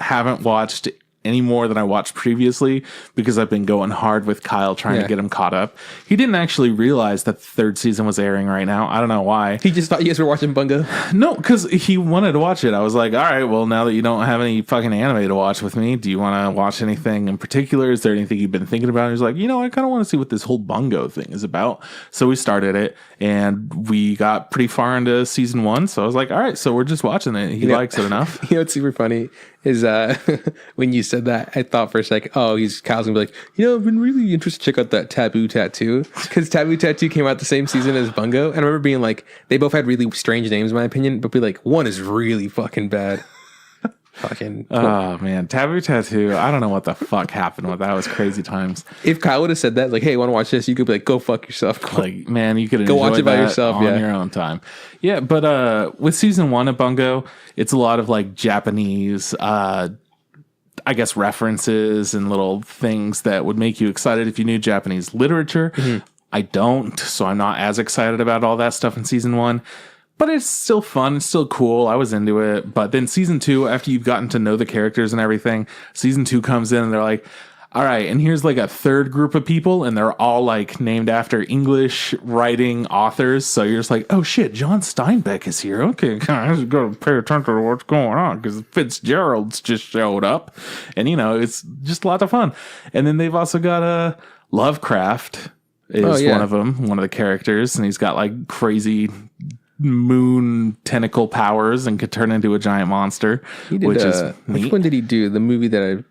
Haven't watched any more than I watched previously because I've been going hard with Kyle trying to get him caught up. He didn't actually realize that the 3rd season was airing right now. I don't know why. He just thought you guys were watching Bungo? No, because he wanted to watch it. I was like, all right, well, now that you don't have any fucking anime to watch with me, do you want to watch anything in particular? Is there anything you've been thinking about? And he's like, I kind of want to see what this whole Bungo thing is about. So we started it and we got pretty far into season 1. So I was like, all right, so we're just watching it. He likes it enough. What's super funny is when you said that, I thought for a second, Kyle's gonna be like, I've been really interested to check out that Taboo Tattoo because Taboo Tattoo came out the same season as Bungo, and I remember being like, they both had really strange names in my opinion, but be like, one is really fucking bad. Fucking oh man, Taboo Tattoo. I don't know what the fuck happened with that. It was crazy times. If Kyle would have said that, like, hey, want to watch this? You could be like, go fuck yourself. Like, man, you could go watch it by yourself on your own time. Yeah, but with season 1 of Bungo, it's a lot of like Japanese I guess references and little things that would make you excited if you knew Japanese literature. Mm-hmm. I don't, so I'm not as excited about all that stuff in season 1. but it's still fun. It's still cool. I was into it. But then season 2, after you've gotten to know the characters and everything, season 2 comes in and they're like, all right, and here's like a third group of people, and they're all like named after English writing authors. So you're just like, oh shit, John Steinbeck is here. Okay, I just gotta pay attention to what's going on because Fitzgerald's just showed up, and it's just a lot of fun. And then they've also got Lovecraft is one of them, one of the characters, and he's got like crazy moon tentacle powers and could turn into a giant monster. He did, which is neat. which one did he do? The movie that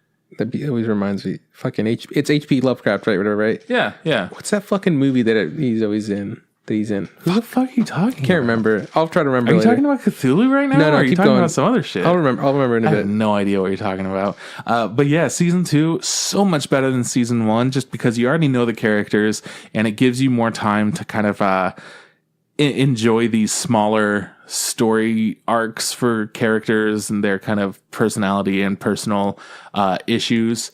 always reminds me, it's H.P. Lovecraft, right? Whatever, right? Yeah. What's that fucking movie that he's always in? That he's in? Who the fuck are you talking about? Can't remember. I'll try to remember. Are you later. talking about Cthulhu right now? No, or are you keep talking going. about some other shit? I'll remember in a I bit. have no idea what you're talking about. But yeah, season 2, so much better than season 1, just because you already know the characters and it gives you more time to kind of enjoy these smaller story arcs for characters and their kind of personality and personal issues.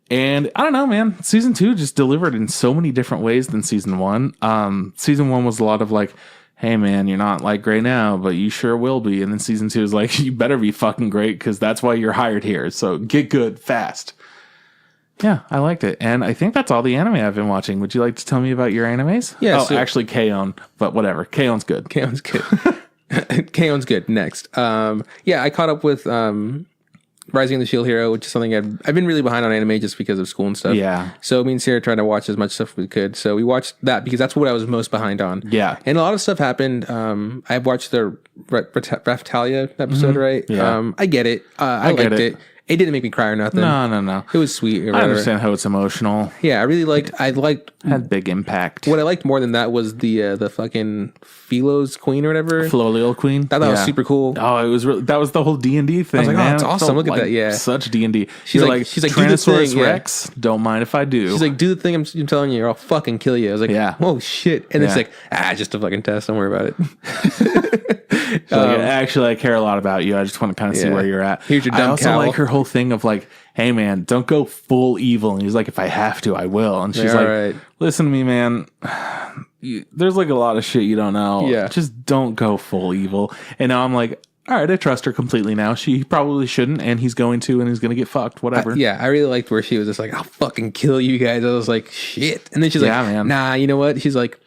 And I don't know, man, season 2 just delivered in so many different ways than season 1. Season 1 was a lot of like, hey man, you're not like great now, but you sure will be. And then season 2 is like, you better be fucking great because that's why you're hired here. So get good fast. Yeah, I liked it. And I think that's all the anime I've been watching. Would you like to tell me about your animes? Yeah. Actually, K-On!, but whatever. K-On!'s good. K-On's good. K-On's good. Next. I caught up with Rising of the Shield Hero, which is something I've been really behind on anime just because of school and stuff. Yeah. So me and Sarah tried to watch as much stuff as we could. So we watched that because that's what I was most behind on. Yeah. And a lot of stuff happened. I've watched the Raftalia episode, right? Yeah. I get it. I liked it. It didn't make me cry or nothing. No. It was sweet. I understand how it's emotional. Yeah, I liked Had big impact. what I liked more than that was the fucking Philo's queen or whatever. Flolial Queen. I thought that was super cool. Oh, it was really, that was the whole D&D thing. I was like, man. oh, it's awesome. Felt Look at like that. Yeah. Such D&D. She's like, do the Tyrannosaurus thing, yeah. Rex, don't mind if I do. She's like, do the thing I'm telling you or I'll fucking kill you. I was like, Yeah. oh shit. And it's Yeah. like, just a fucking test. Don't worry about it. Actually, I care a lot about you. I just want to kind of see Yeah. where you're at. Here's your I dumb also cowl. like her whole thing of like, hey man, don't go full evil. And he's like, if I have to, I will. And she's Yeah, like, right. listen to me, man. There's like a lot of shit you don't know. Yeah. Just don't go full evil. And now I'm like, all right, I trust her completely now. She probably shouldn't, and he's going to, and he's going to get fucked. Whatever. I really liked where she was just like, I'll fucking kill you guys. I was like, shit. And then she's Yeah, like, man. nah, you know what? She's like,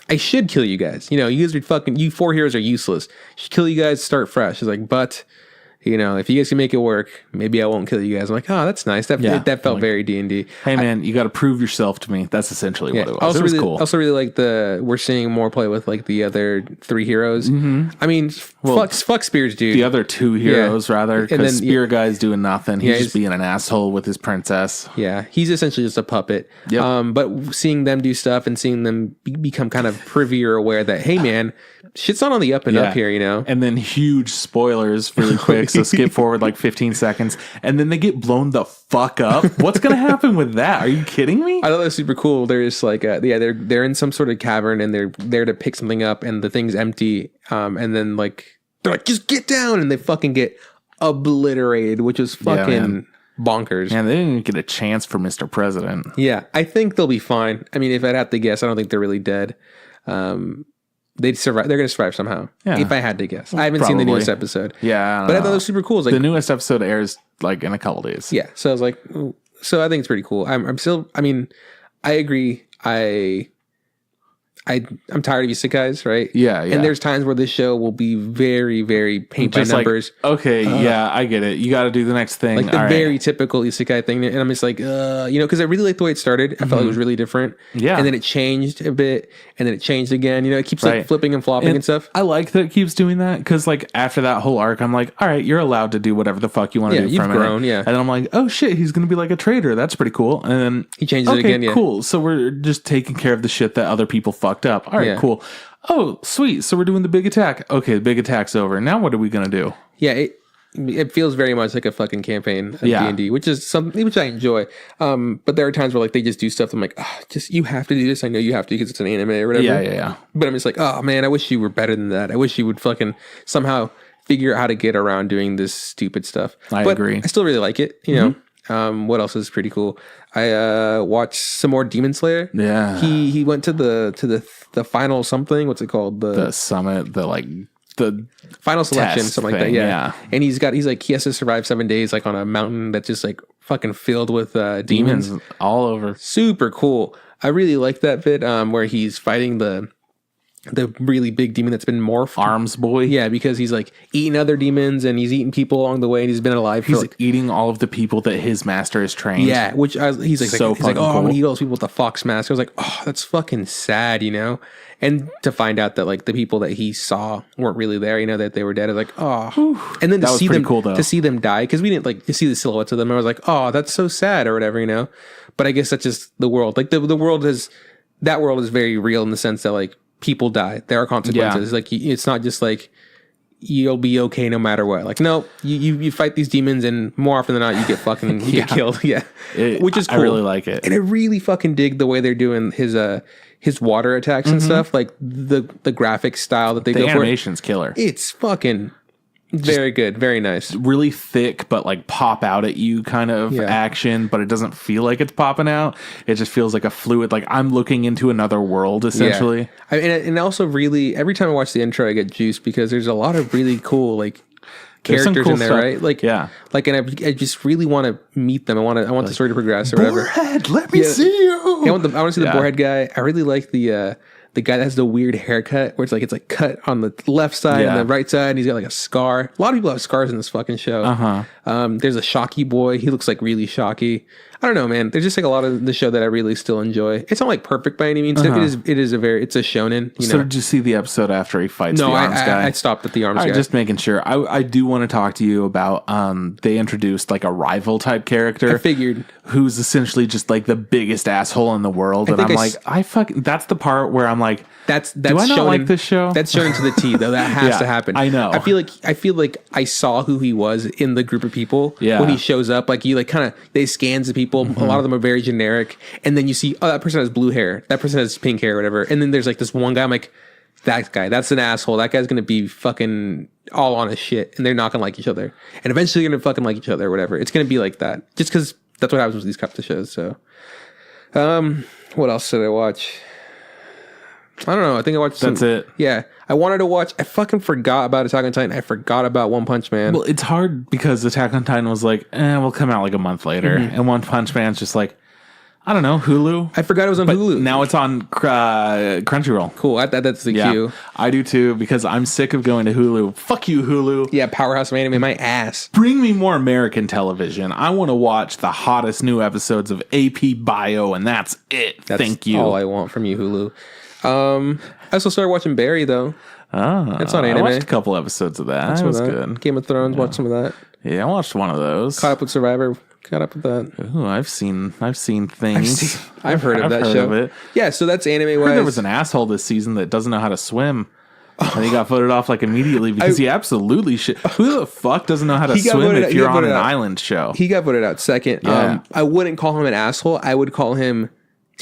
I should kill you guys. You guys are fucking, you 4 heroes are useless. Should kill you guys, start fresh. She's like, but, if you guys can make it work, maybe I won't kill you guys. I'm like, oh, that's nice. That felt like, very D&D. Hey man, you got to prove yourself to me. That's essentially what it was. It was cool. Also really like we're seeing more play with like the other 3 heroes. Mm-hmm. I mean, fuck Spears, dude. The other 2 heroes, rather, because Spear Guy's doing nothing. He's just being an asshole with his princess. Yeah, he's essentially just a puppet. Yep. But seeing them do stuff and seeing them become kind of privy or aware that, hey man, shit's not on the up and up here, And then huge spoilers really quick. So skip forward like 15 seconds. And then they get blown the fuck up. What's going to happen with that? Are you kidding me? I thought that was super cool. They're just like, they're in some sort of cavern and they're there to pick something up and the thing's empty. And then like, they're like, just get down. And they fucking get obliterated, which is fucking bonkers. And they didn't even get a chance for Mr. President. Yeah, I think they'll be fine. I mean, if I'd have to guess, I don't think they're really dead. They'd survive. They're going to survive somehow. Yeah. If I had to guess. I haven't seen the newest episode. Yeah. I thought it was super cool. It's like, the newest episode airs like in a couple days. Yeah. So I was like, ooh. So I think it's pretty cool. I'm still, I mean, I agree. I'm tired of isekais, right? Yeah. And there's times where this show will be very, very paint by numbers. Like, okay, I get it. You got to do the next thing. Like the very typical isekai thing. And I'm just like, because I really like the way it started. I felt like it was really different. Yeah. And then it changed a bit. And then it changed again. It keeps like flipping and flopping and stuff. I like that it keeps doing that because like after that whole arc, I'm like, all right, you're allowed to do whatever the fuck you want to do you've from grown, it. And then I'm like, oh shit, he's going to be like a traitor. That's pretty cool. And then he changes it again. Yeah. Cool. So we're just taking care of the shit that other people fucked up. All right, cool. Oh, sweet. So we're doing the big attack. Okay, the big attack's over. Now what are we going to do? Yeah, it feels very much like a fucking campaign of D&D, which is something which I enjoy. But there are times where like they just do stuff. I'm like, you have to do this. I know you have to because it's an anime or whatever. Yeah. But I'm just like, oh man, I wish you were better than that. I wish you would fucking somehow figure out how to get around doing this stupid stuff. I agree. I still really like it. What else is pretty cool? I watched some more Demon Slayer. Yeah. He went to the final something. What's it called? The summit. The like the final selection, test something like that. thing, Yeah. yeah. And he has to survive 7 days like on a mountain that's just like fucking filled with demons. all over. Super cool. I really like that bit where he's fighting the really big demon that's been morphed. Arms boy. Yeah, because he's like eating other demons and he's eating people along the way and he's been alive for He's like eating all of the people that his master has trained. yeah, which he's like, So he's like, fucking oh, I'm cool. gonna eat all those people with the fox mask. I was like, oh, that's fucking sad, you know. And to find out that like the people that he saw weren't really there, you know, that they were dead. I was like, oh, and then to That was see pretty them cool, though. to see them die because we didn't like to see the silhouettes of them. I was like, oh, that's so sad or whatever, you know. But I guess that's just the world. Like the world is that world is very real in the sense that like people die. There are consequences. Yeah. Like it's not just like you'll be okay no matter what. Like no, you fight these demons and more often than not you get fucking you get killed. Yeah, which is cool. I really like it. And I really fucking dig the way they're doing his water attacks and stuff. Like the graphic style that they The go for. animation's killer. It's fucking very good, very nice. Really thick, but like pop out at you kind of action, but it doesn't feel like it's popping out. It just feels like a fluid, like I'm looking into another world essentially. Yeah. And also really every time I watch the intro I get juiced because there's a lot of really cool like There's some characters cool in there, stuff. right? Like Yeah. like and I just really want to meet them. I want the story to progress or whatever. Boarhead, let me see you. I want to see the Boarhead guy. I really like the guy that has the weird haircut where it's like cut on the left side and the right side and he's got like a scar. A lot of people have scars in this fucking show. There's a Shocky boy. He looks like really shocky. I don't know, man. There's just like a lot of the show that I really still enjoy. It's not like perfect by any means. It's a shonen. You know? So did you see the episode after he fights the arms guy? I stopped at the arms guy. Just making sure. I do want to talk to you about they introduced like a rival type character. I figured. Who's essentially just like the biggest asshole in the world. And I'm like, that's the part where I'm like, that's do I not shonen, like this show? That's shonen to the T though. That has to happen. I know. I feel like I saw who he was in the group of people Yeah. when he shows up. Like he like kind of they scans the people. A lot of them are very generic, and then you see that person has blue hair, that person has pink hair, or whatever. And then there's like this one guy. I'm like, that guy, that's an asshole. That guy's gonna be fucking all on his shit, and they're not gonna like each other. And eventually, they're gonna fucking like each other, or whatever. It's gonna be like that, just because that's what happens with these types of shows. So, what else did I watch? I don't know. I think I watched. That's it. Yeah, I wanted to watch. I fucking forgot about Attack on Titan. I forgot about One Punch Man. Well, it's hard because Attack on Titan was like, we'll come out like a month later. And One Punch Man's just like, I don't know, Hulu. I forgot it was on Hulu. Now it's on Crunchyroll. Cool. That's the Yeah, cue. I do too because I'm sick of going to Hulu. Fuck you, Hulu. Yeah, Powerhouse of Anime, my ass. Bring me more American television. I want to watch the hottest new episodes of AP Bio, and that's it. That's Thank you. all I want from you, Hulu. I also started watching Barry though. It's on anime. I watched a couple episodes of that. That was good. Game of Thrones. Watched some of that. Yeah, I watched one of those. Caught up with Survivor. Caught up with that. Ooh, I've seen things. I've heard of that show. Of it. Yeah, so that's anime I heard wise. there was an asshole this season that doesn't know how to swim. And he got voted off like immediately because he absolutely should. Who the fuck doesn't know how to swim if you're on an island show? He got voted out second. Yeah. I wouldn't call him an asshole. I would call him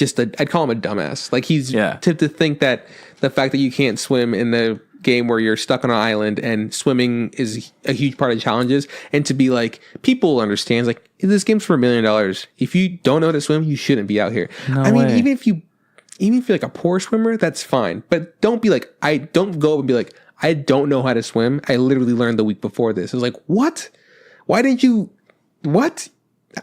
I'd call him a dumbass. Like he's to think that the fact that you can't swim in the game where you're stuck on an island and swimming is a huge part of the challenges, and to be like, people understand like this game's for $1 million. If you don't know how to swim, you shouldn't be out here. I mean, even if you're like a poor swimmer, that's fine. But don't be like, don't go up and be like, I don't know how to swim. I literally learned the week before this. It's like, what? Why didn't you? What?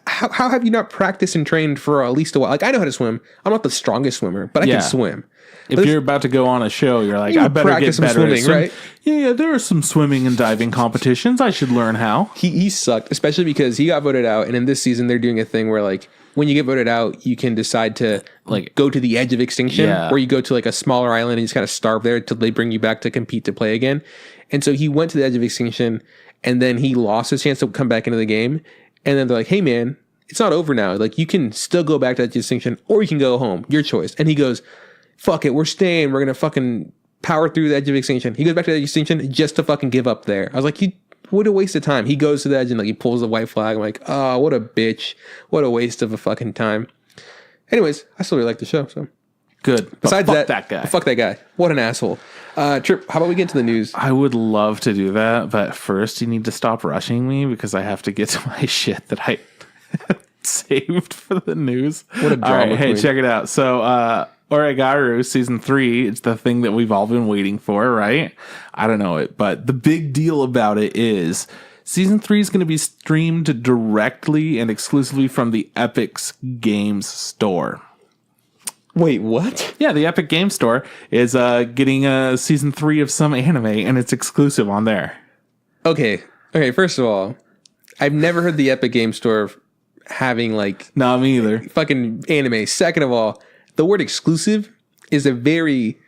How have you not practiced and trained for at least a while? Like, I know how to swim. I'm not the strongest swimmer, but I can swim. If you're about to go on a show, you're like, I better get better swimming, at swim. right? Yeah, there are some swimming and diving competitions. I should learn how. He sucked, especially because he got voted out. And in this season, they're doing a thing where, like, when you get voted out, you can decide to like go to the edge of extinction, or you go to like a smaller island and you just kind of starve there till they bring you back to compete to play again. And so he went to the edge of extinction, and then he lost his chance to come back into the game. And then they're like, hey, man, it's not over now. Like, you can still go back to that extinction, or you can go home. Your choice. And he goes, fuck it, we're staying. We're going to fucking power through the edge of extinction. He goes back to the edge of extinction just to fucking give up there. I was like, what a waste of time. He goes to the edge and like he pulls the white flag. I'm like, oh, what a bitch. What a waste of a fucking time. Anyways, I still really like the show. So good. Besides fuck that guy. Fuck that guy. What an asshole. Trip, how about we get to the news? I would love to do that, but first you need to stop rushing me because I have to get to my shit that I saved for the news. What a drama All right, hey, queen. check it out. So OreGairu season 3, it's the thing that we've all been waiting for, right? I don't know it, but the big deal about it is season 3 is going to be streamed directly and exclusively from the Epic's Games Store. Wait, what? Yeah, the Epic Game Store is getting a season 3 of some anime, and it's exclusive on there. Okay, first of all, I've never heard the Epic Game Store having, like... Not me either. Fucking anime. Second of all, the word exclusive is a very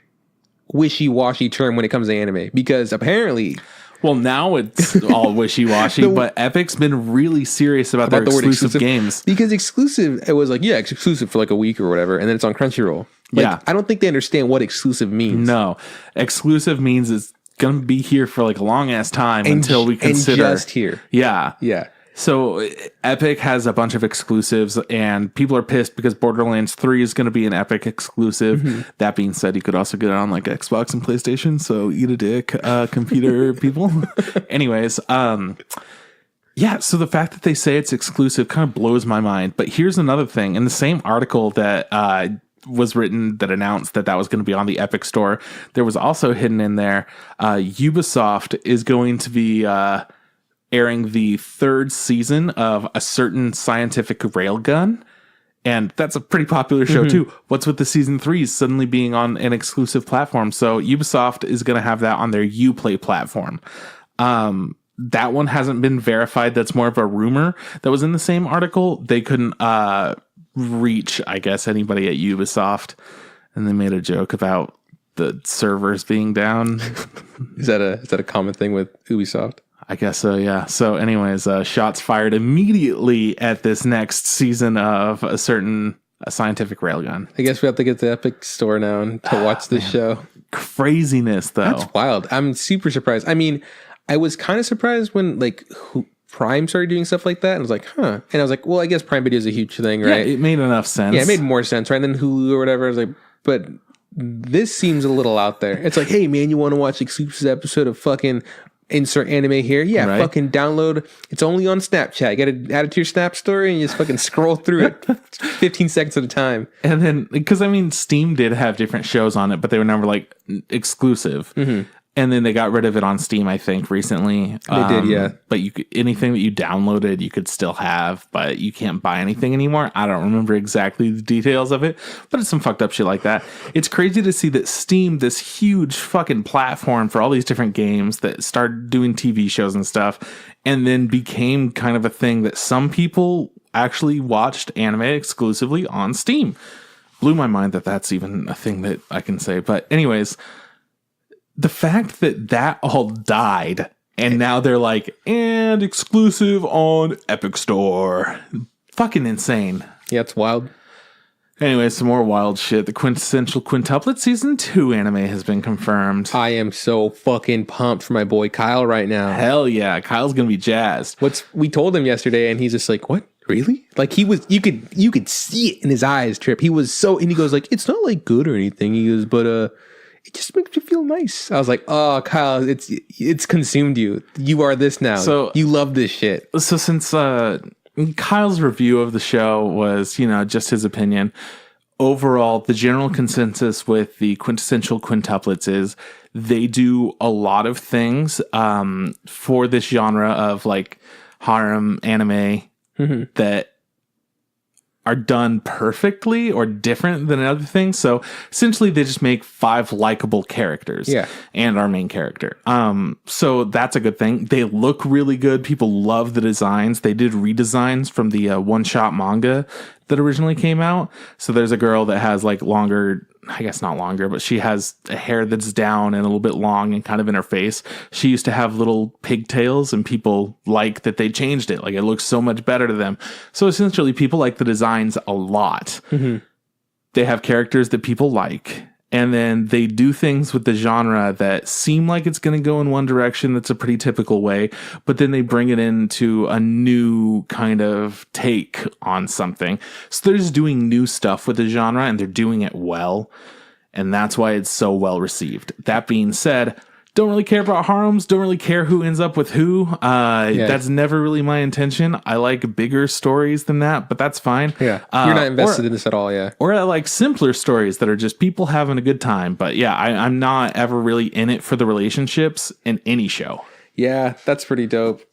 wishy-washy term when it comes to anime, because apparently... Well, now it's all wishy-washy, but Epic's been really serious about their exclusive games. Because exclusive, it was like, yeah, it's exclusive for like a week or whatever, and then it's on Crunchyroll. Like, Yeah. I don't think they understand what exclusive means. No. Exclusive means it's going to be here for like a long-ass time until we consider... And just here. Yeah. Yeah. So Epic has a bunch of exclusives, and people are pissed because Borderlands 3 is going to be an Epic exclusive. Mm-hmm. That being said, you could also get it on like Xbox and PlayStation, so eat a dick, computer people. Anyways, yeah, so the fact that they say it's exclusive kind of blows my mind. But here's another thing. In the same article that was written that announced that was going to be on the Epic Store, there was also hidden in there, Ubisoft is going to be... airing the 3rd season of A Certain Scientific Railgun. And that's a pretty popular show too. What's with the season 3s suddenly being on an exclusive platform? So Ubisoft is going to have that on their Uplay platform. That one hasn't been verified. That's more of a rumor that was in the same article. They couldn't reach, I guess, anybody at Ubisoft. And they made a joke about the servers being down. Is that a common thing with Ubisoft? I guess so, yeah. So anyways, shots fired immediately at this next season of A Scientific Railgun. I guess we have to get to the Epic Store now to watch this show. Craziness, though. That's wild. I'm super surprised. I mean, I was kind of surprised when Prime started doing stuff like that. And I was like, huh. And I was like, well, I guess Prime Video is a huge thing, right? Yeah, it made enough sense. Yeah, it made more sense, right? And then Hulu or whatever. I was like, but this seems a little out there. It's like, hey, man, you want to watch exclusive episode of fucking... insert anime here. Yeah, right. Fucking download. It's only on Snapchat. You got to add it to your Snap story and you just fucking scroll through it 15 seconds at a time. And then, because I mean, Steam did have different shows on it, but they were never like exclusive. Mm-hmm. And then they got rid of it on Steam, I think, recently. They did, yeah. But anything that you downloaded, you could still have, but you can't buy anything anymore. I don't remember exactly the details of it, but it's some fucked up shit like that. It's crazy to see that Steam, this huge fucking platform for all these different games that started doing TV shows and stuff, and then became kind of a thing that some people actually watched anime exclusively on Steam. Blew my mind that that's even a thing that I can say. But anyways... the fact that all died and now they're like, and exclusive on Epic Store. Fucking insane. Yeah, it's wild. Anyway, some more wild shit. The Quintessential Quintuplets Season 2 anime has been confirmed. I am so fucking pumped for my boy Kyle right now. Hell yeah. Kyle's going to be jazzed. We told him yesterday and he's just like, what? Really? Like you could see it in his eyes, Trip. He was so, and he goes like, it's not like good or anything. He goes, but, it just makes me feel nice. I was like, oh, Kyle, it's consumed you. You are this now. So you love this shit. So since Kyle's review of the show was, just his opinion, overall, the general consensus with the Quintessential Quintuplets is they do a lot of things for this genre of like harem anime that are done perfectly or different than other things. So essentially they just make 5 likable characters and our main character. So that's a good thing. They look really good. People love the designs. They did redesigns from the one-shot manga that originally came out. So there's a girl that has like longer, I guess not longer, but she has a hair that's down and a little bit long and kind of in her face. She used to have little pigtails and people like that they changed it. Like it looks so much better to them. So essentially people like the designs a lot. Mm-hmm. They have characters that people like. And then they do things with the genre that seem like it's going to go in one direction. That's a pretty typical way. But then they bring it into a new kind of take on something. So they're just doing new stuff with the genre and they're doing it well. And that's why it's so well received. That being said, Don't really care about harems. Don't really care who ends up with who. That's never really my intention. I like bigger stories than that, but that's fine. Yeah, you're not invested in this at all. Yeah, or I like simpler stories that are just people having a good time. But yeah, I'm not ever really in it for the relationships in any show. Yeah, that's pretty dope.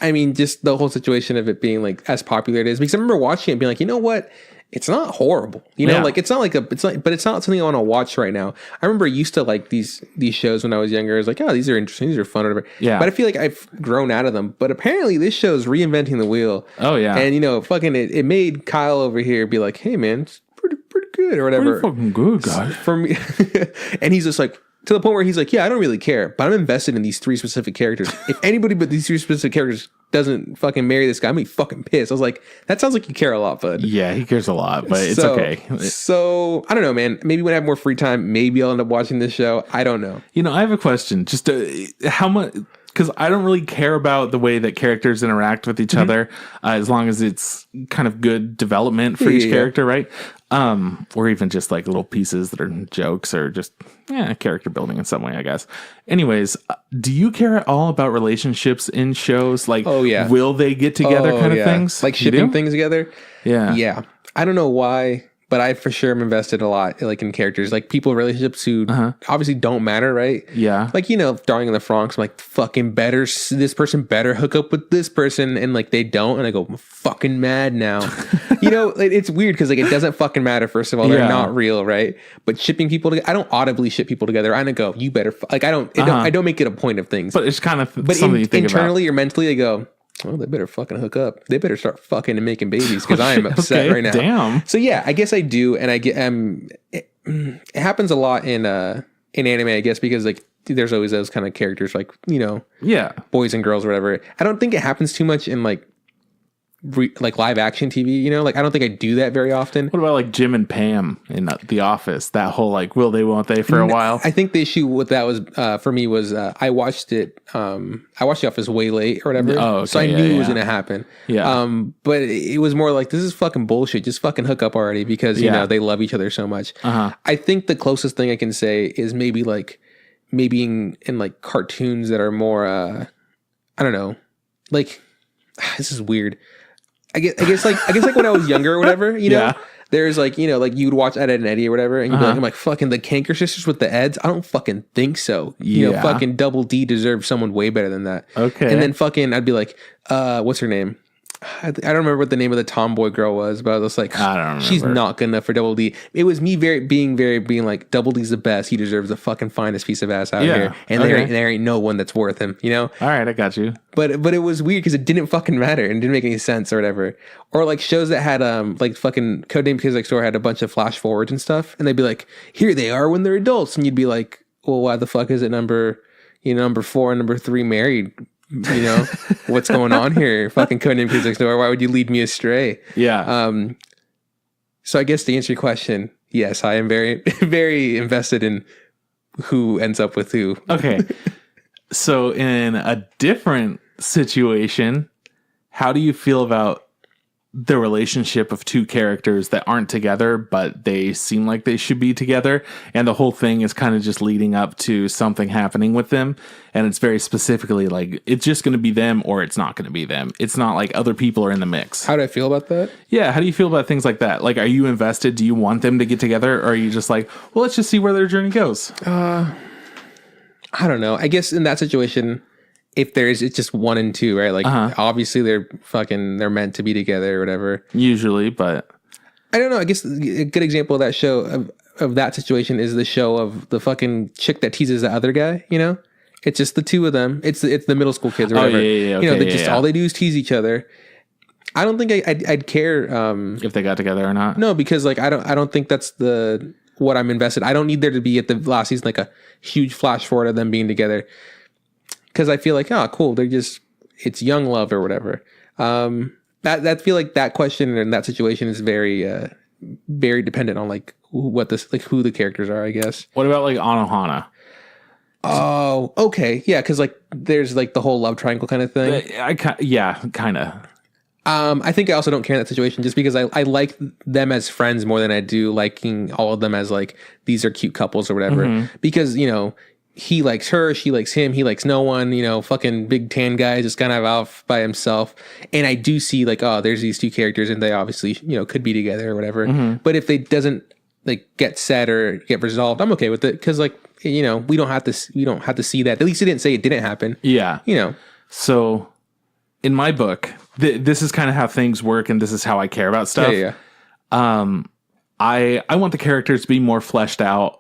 I mean, just the whole situation of it being like as popular it is, because I remember watching it and being like, you know what? It's not horrible, you know, like it's not but it's not something I want to watch right now. I remember I used to like these shows when I was younger. I was like, oh, these are interesting, these are fun, or whatever. Yeah. But I feel like I've grown out of them. But apparently this show is reinventing the wheel. Oh yeah. And you know, fucking it made Kyle over here be like, hey man, it's pretty good or whatever. Pretty fucking good, guys. For me, and he's just like, to the point where he's like, yeah, I don't really care, but I'm invested in these 3 specific characters. If anybody but these 3 specific characters doesn't fucking marry this guy, I'm gonna be fucking pissed. I was like, that sounds like you care a lot, bud. Yeah, he cares a lot, but it's okay. So, I don't know, man. Maybe when I have more free time, maybe I'll end up watching this show. I don't know. You know, I have a question. Just how much... Because I don't really care about the way that characters interact with each other, as long as it's kind of good development for each character, right? Or even just like little pieces that are jokes or just character building in some way, I guess. Anyways, do you care at all about relationships in shows? Like, will they get together kind of things? Like shipping things together? Yeah. Yeah. I don't know why, but I for sure am invested a lot like in characters, like people relationships who obviously don't matter, right? Yeah. Like, you know, Darling in the Franxx, I'm like, fucking better, this person better hook up with this person, and like they don't, and I go, I'm fucking mad now. You know, it's weird because like it doesn't fucking matter. First of all, they're not real, right? But shipping people together, I don't audibly ship people together. I don't go, you better, like I don't make it a point of things. But it's kind of something you think internally about. or mentally, I go, oh, they better fucking hook up. They better start fucking and making babies because I am upset right now. Damn. So yeah, I guess I do, and I get it happens a lot in anime, I guess, because like there's always those kind of characters, like, you know, boys and girls or whatever. I don't think it happens too much in like live action TV, you know, like I don't think I do that very often. What about like Jim and Pam in The Office? That whole like will they won't they for a while. I think the issue with that was for me was I watched The Office way late or whatever. Oh, okay, so I knew it was gonna happen. Yeah. But it was more like, this is fucking bullshit. Just fucking hook up already, because you know they love each other so much. I think the closest thing I can say is maybe in like cartoons that are more I don't know, like this is weird. I guess like when I was younger or whatever, you know, there's like, you know, like you'd watch Ed, Edd and Eddie or whatever, and you'd be like, I'm like, fucking the Canker Sisters with the Eds? I don't fucking think so. You know, fucking Double D deserves someone way better than that. Okay. And then fucking I'd be like, what's her name? I don't remember what the name of the tomboy girl was, but I was like, I don't remember. She's not good enough for Double D. It was me being like, Double D's the best. He deserves the fucking finest piece of ass out here. And there ain't no one that's worth him, you know? All right, I got you. But it was weird because it didn't fucking matter and didn't make any sense or whatever. Or like shows that had like fucking Codename Kids Next Door had a bunch of flash forwards and stuff, and they'd be like, here they are when they're adults, and you'd be like, well, why the fuck is it number 4 and number 3 married? You know, what's going on here? Fucking Codename Kids Next Door. Why would you lead me astray? Yeah. So I guess to answer your question, yes, I am very, very invested in who ends up with who. Okay. So in a different situation, how do you feel about the relationship of 2 characters that aren't together, but they seem like they should be together, and the whole thing is kind of just leading up to something happening with them, and it's very specifically like it's just going to be them or it's not going to be them. It's not like other people are in the mix. How do I feel about that? Yeah, how do you feel about things like that? Like, are you invested? Do you want them to get together, or are you just like, well, let's just see where their journey goes? I don't know. I guess in that situation, if it's just 1 and 2, right? Like obviously they're meant to be together or whatever. Usually, but I don't know. I guess a good example of that show of that situation is the show of the fucking chick that teases the other guy. You know, it's just the 2 of them. It's the middle school kids or whatever. Okay, you know, all they do is tease each other. I don't think I'd care if they got together or not. No, because like I don't think that's what I'm invested. I don't need there to be at the last season like a huge flash forward of them being together. Because I feel like, oh, cool, it's young love or whatever. That feel like that question and that situation is very, very dependent on like who the characters are, I guess. What about like Anohana? Oh, okay, yeah, because like there's like the whole love triangle kind of thing. Kind of. I think I also don't care in that situation just because I like them as friends more than I do liking all of them as like these are cute couples or whatever. Because, you know, he likes her, she likes him, he likes no one, fucking big tan guy just kind of off by himself. And I do see like, oh, there's these two characters and they obviously, could be together or whatever. But if they doesn't like get set or get resolved, I'm okay with it. Cause like, we don't have to see that. At least it didn't say it didn't happen. Yeah. So in my book, this is kind of how things work. And this is how I care about stuff. Yeah. I want the characters to be more fleshed out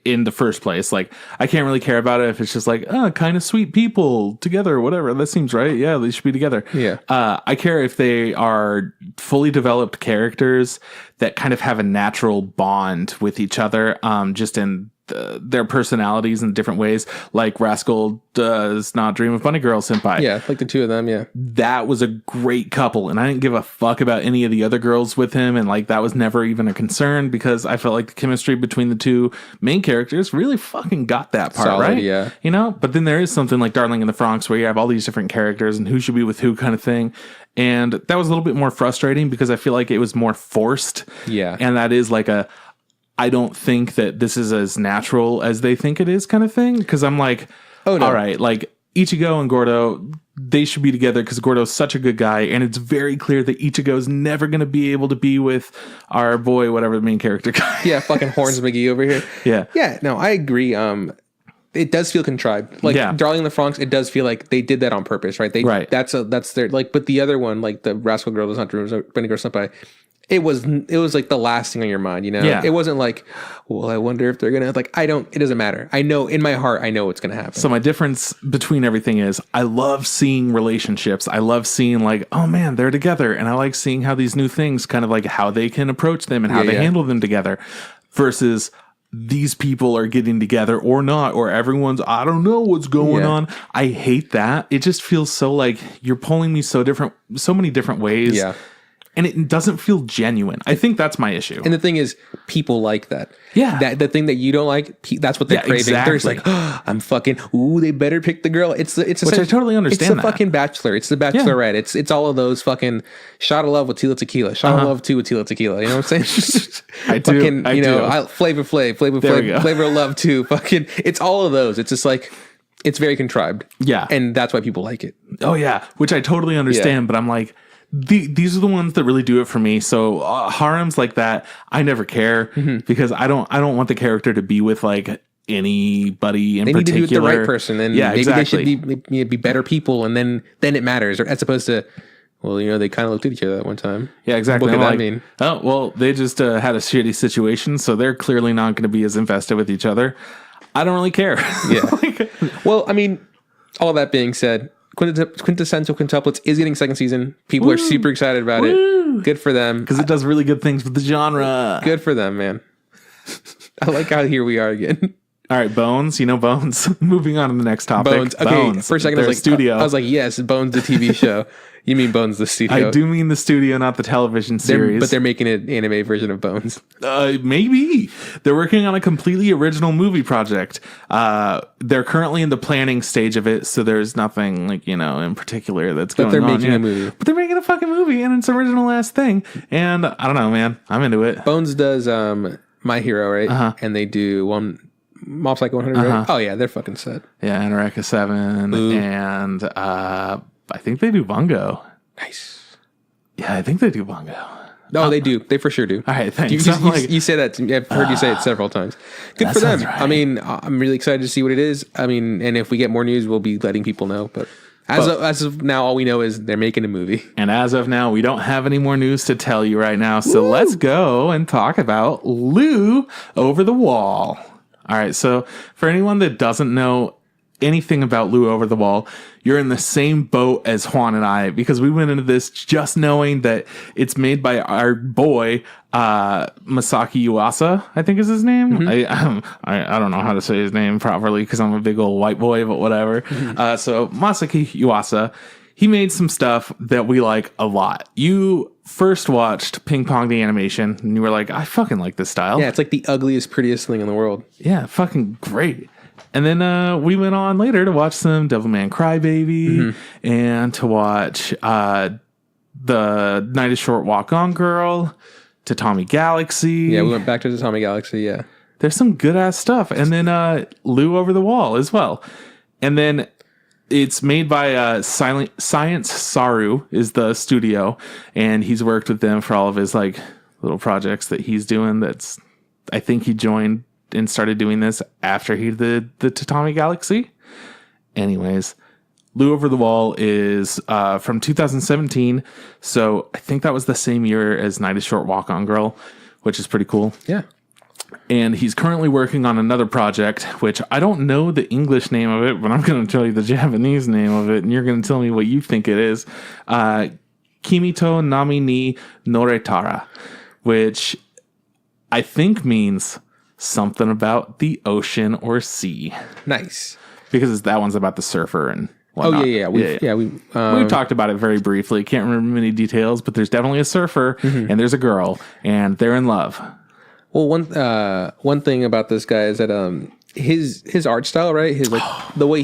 in the first place. Like, I can't really care about it if it's just like, kind of sweet people together or whatever. That seems right. Yeah, they should be together. Yeah. I care if they are fully developed characters that kind of have a natural bond with each other, just in their personalities in different ways. Like Rascal does not dream of Bunny Girl Senpai. Yeah, like the two of them, yeah. That was a great couple, and I didn't give a fuck about any of the other girls with him, and like that was never even a concern because I felt like the chemistry between the two main characters really fucking got that part. Solid, right. Yeah. But then there is something like Darling in the Franxx where you have all these different characters and who should be with who kind of thing. And that was a little bit more frustrating because I feel like it was more forced. Yeah. And that is like I don't think that this is as natural as they think it is kind of thing. Because I'm like, oh, no. All right, like Ichigo and Gordo, they should be together because Gordo's such a good guy. And it's very clear that Ichigo's never going to be able to be with our boy, whatever the main character guy. Yeah, fucking Horns McGee over here. Yeah. Yeah, no, I agree. It does feel contrived. Like Darling in the Franxx, it does feel like they did that on purpose, right? That's their like, but the other one, like the Rascal Girl does not dream of Bunny Girl Senpai. It was like the last thing on your mind, Yeah. It wasn't like, well, I wonder if they're gonna it doesn't matter. I know in my heart, I know what's gonna happen. So my difference between everything is I love seeing relationships. I love seeing like, oh man, they're together. And I like seeing how these new things kind of like how they can approach them and how they handle them together versus these people are getting together or not, or everyone's, I don't know what's going on. I hate that. It just feels so like you're pulling me so many different ways. Yeah. And it doesn't feel genuine. I think that's my issue. And the thing is, people like that. Yeah. That the thing that you don't like, that's what they're craving. Exactly. They're just like, oh, I'm fucking, they better pick the girl. It's which I totally understand. It's the fucking Bachelor. It's the Bachelorette. Yeah. It's all of those fucking shot of love with Tila Tequila. Shot of love 2 with Tila Tequila. You know what I'm saying? I do. Fucking, Flavor Flav, Flavor of Love 2. Fucking, it's all of those. It's just like, it's very contrived. Yeah. And that's why people like it. Oh yeah. Which I totally understand, but I'm like, these are the ones that really do it for me. So harems like that, I never care because I don't want the character to be with like anybody in particular. They need to be with the right person, and maybe they should be better people, and then it matters. Or as opposed to, well, they kind of looked at each other at one time. Yeah, exactly. What could that mean? Oh, well, they just had a shitty situation, so they're clearly not going to be as invested with each other. I don't really care. Yeah. Well, I mean, all that being said, Quintessential Quintuplets is getting second season. People are super excited about it. Good for them. Because it does really good things with the genre. Good for them, man. I like how here we are again. All right, Bones. Bones. Moving on to the next topic. Bones. Okay, Bones. For a second, I was like, studio. I was like, yes, Bones, the TV show. You mean Bones, the studio? I do mean the studio, not the television series. But they're making an anime version of Bones. Maybe. They're working on a completely original movie project. They're currently in the planning stage of it, so there's nothing like, in particular that's going on. But they're making a movie. But they're making a fucking movie, and it's an original ass thing. And I don't know, man. I'm into it. Bones does My Hero, right? Uh-huh. And they do Mob Psycho 100, right? Oh, yeah, they're fucking set. Yeah, Anoreka 7. Ooh. And I think they do Bungo. Nice. Yeah, I think they do Bungo. No, they do. They for sure do. All right, thanks. You say that. I've heard you say it several times. Good for them. Right. I mean, I'm really excited to see what it is. I mean, and if we get more news, we'll be letting people know. But as of now, all we know is they're making a movie. And as of now, we don't have any more news to tell you right now. So let's go and talk about Lou Over the Wall. All right, so for anyone that doesn't know anything about Lou Over the Wall, you're in the same boat as Juan and I, because we went into this just knowing that it's made by our boy Masaaki Yuasa, I think is his name. Mm-hmm. I don't know how to say his name properly because I'm a big old white boy, but whatever. Mm-hmm. So Masaaki Yuasa, he made some stuff that we like a lot. You first watched Ping Pong the animation and you were like, I fucking like this style. Yeah, it's like the ugliest, prettiest thing in the world. Yeah, fucking great. And then we went on later to watch some Devilman Crybaby and to watch the Night is Short Walk On Girl, to Tommy Galaxy. Yeah, we went back to the Tommy Galaxy, yeah. there's some good ass stuff. And then Lou Over the Wall as well. And then it's made by Science SARU is the studio, and he's worked with them for all of his like little projects that he's doing. I think he joined and started doing this after he did the Tatami Galaxy. Anyways, Lou Over the Wall is from 2017, so I think that was the same year as Night is Short, Walk On Girl, which is pretty cool. Yeah. And he's currently working on another project, which I don't know the English name of it, but I'm going to tell you the Japanese name of it, and you're going to tell me what you think it is. Kimito Nami ni Noretara, which I think means something about the ocean or sea. Nice. Because that one's about the surfer and whatnot. Oh, yeah. We talked about it very briefly. Can't remember many details, but there's definitely a surfer, and there's a girl, and they're in love. Well, one thing about this guy is that his art style, right? His like the way